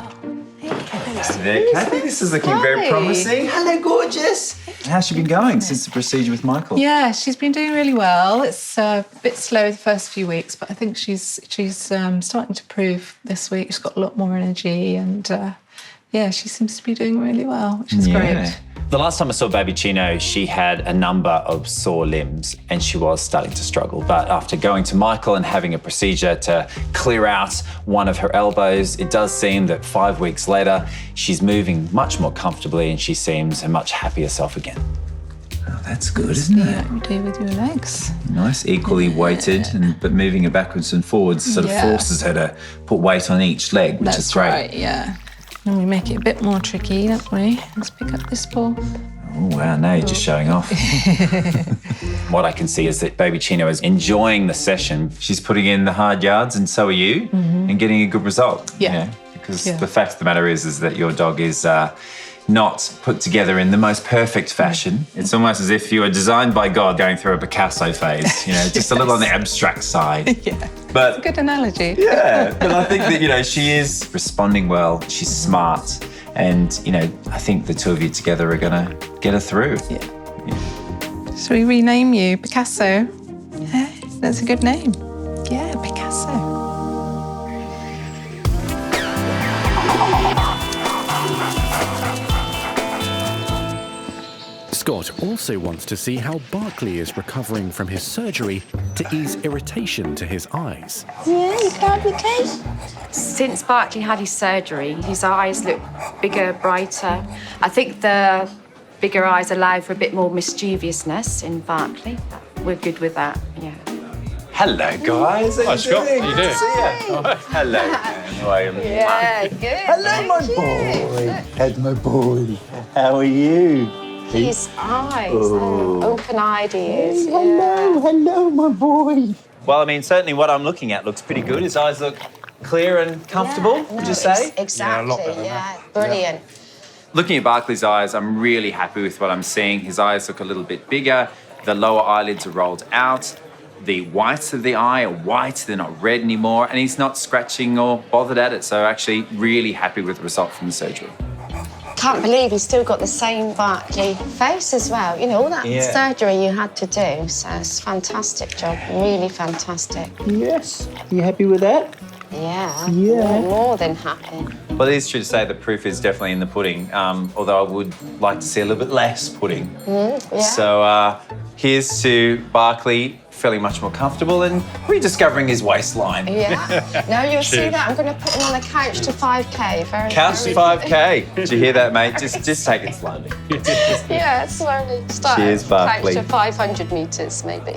Kathy, this is looking very promising. Hello, gorgeous. How's she been going since the procedure with Michael? Yeah, she's been doing really well. It's a bit slow the first few weeks, but I think she's starting to prove this week. She's got a lot more energy and yeah, she seems to be doing really well, which is great. The last time I saw baby Chino, she had a number of sore limbs and she was starting to struggle. But after going to Michael and having a procedure to clear out one of her elbows, it does seem that 5 weeks later, she's moving much more comfortably and she seems a much happier self again. Oh, that's good, isn't it? What you do with your legs. Nice, equally weighted, but moving her backwards and forwards sort of forces her to put weight on each leg, which is great. That's right, yeah. And we make it a bit more tricky, don't we? Let's pick up this ball. Oh, wow, now you're just showing off. What I can see is that baby Chino is enjoying the session. She's putting in the hard yards and so are you, and getting a good result. Yeah. You know, because the fact of the matter is that your dog is not put together in the most perfect fashion. It's almost as if you were designed by God going through a Picasso phase, you know, just a little on the abstract side. Yeah. But good analogy. Yeah, but I think that, you know, she is responding well, she's smart, and, you know, I think the two of you together are gonna get her through. Yeah. Shall we rename you Picasso? Yeah, that's a good name. Yeah, Picasso. Scott also wants to see how Barkley is recovering from his surgery to ease irritation to his eyes. Yeah, you can't replace. Since Barkley had his surgery, his eyes look bigger, brighter. I think the bigger eyes allow for a bit more mischievousness in Barkley. We're good with that, yeah. Hello, guys. Hi, Scott. How you doing? Hello. How are you? Yeah, good. Hello, my boy. Hello, my boy. How are you? His eyes, open-eyed he is. Hello, my boy. Well, I mean, certainly what I'm looking at looks pretty good. His eyes look clear and comfortable, would you say? Exactly, brilliant. Looking at Barkley's eyes, I'm really happy with what I'm seeing. His eyes look a little bit bigger. The lower eyelids are rolled out. The whites of the eye are white, they're not red anymore, and he's not scratching or bothered at it. So actually really happy with the result from the surgery. Can't believe he's still got the same Barkley face as well. You know, all that surgery you had to do. So it's a fantastic job, really fantastic. Yes. Are you happy with that? Yeah. Yeah. More than happy. Well, it is true to say the proof is definitely in the pudding, although I would like to see a little bit less pudding. Yeah. So here's to Barkley feeling much more comfortable and rediscovering his waistline. Yeah. No, you'll see that. I'm going to put him on the couch to 5K. Couch to 5K. Did you hear that, mate? Just take it slowly. Yeah, slowly. Start Cheers, Barkley. Couch to 500 metres, maybe.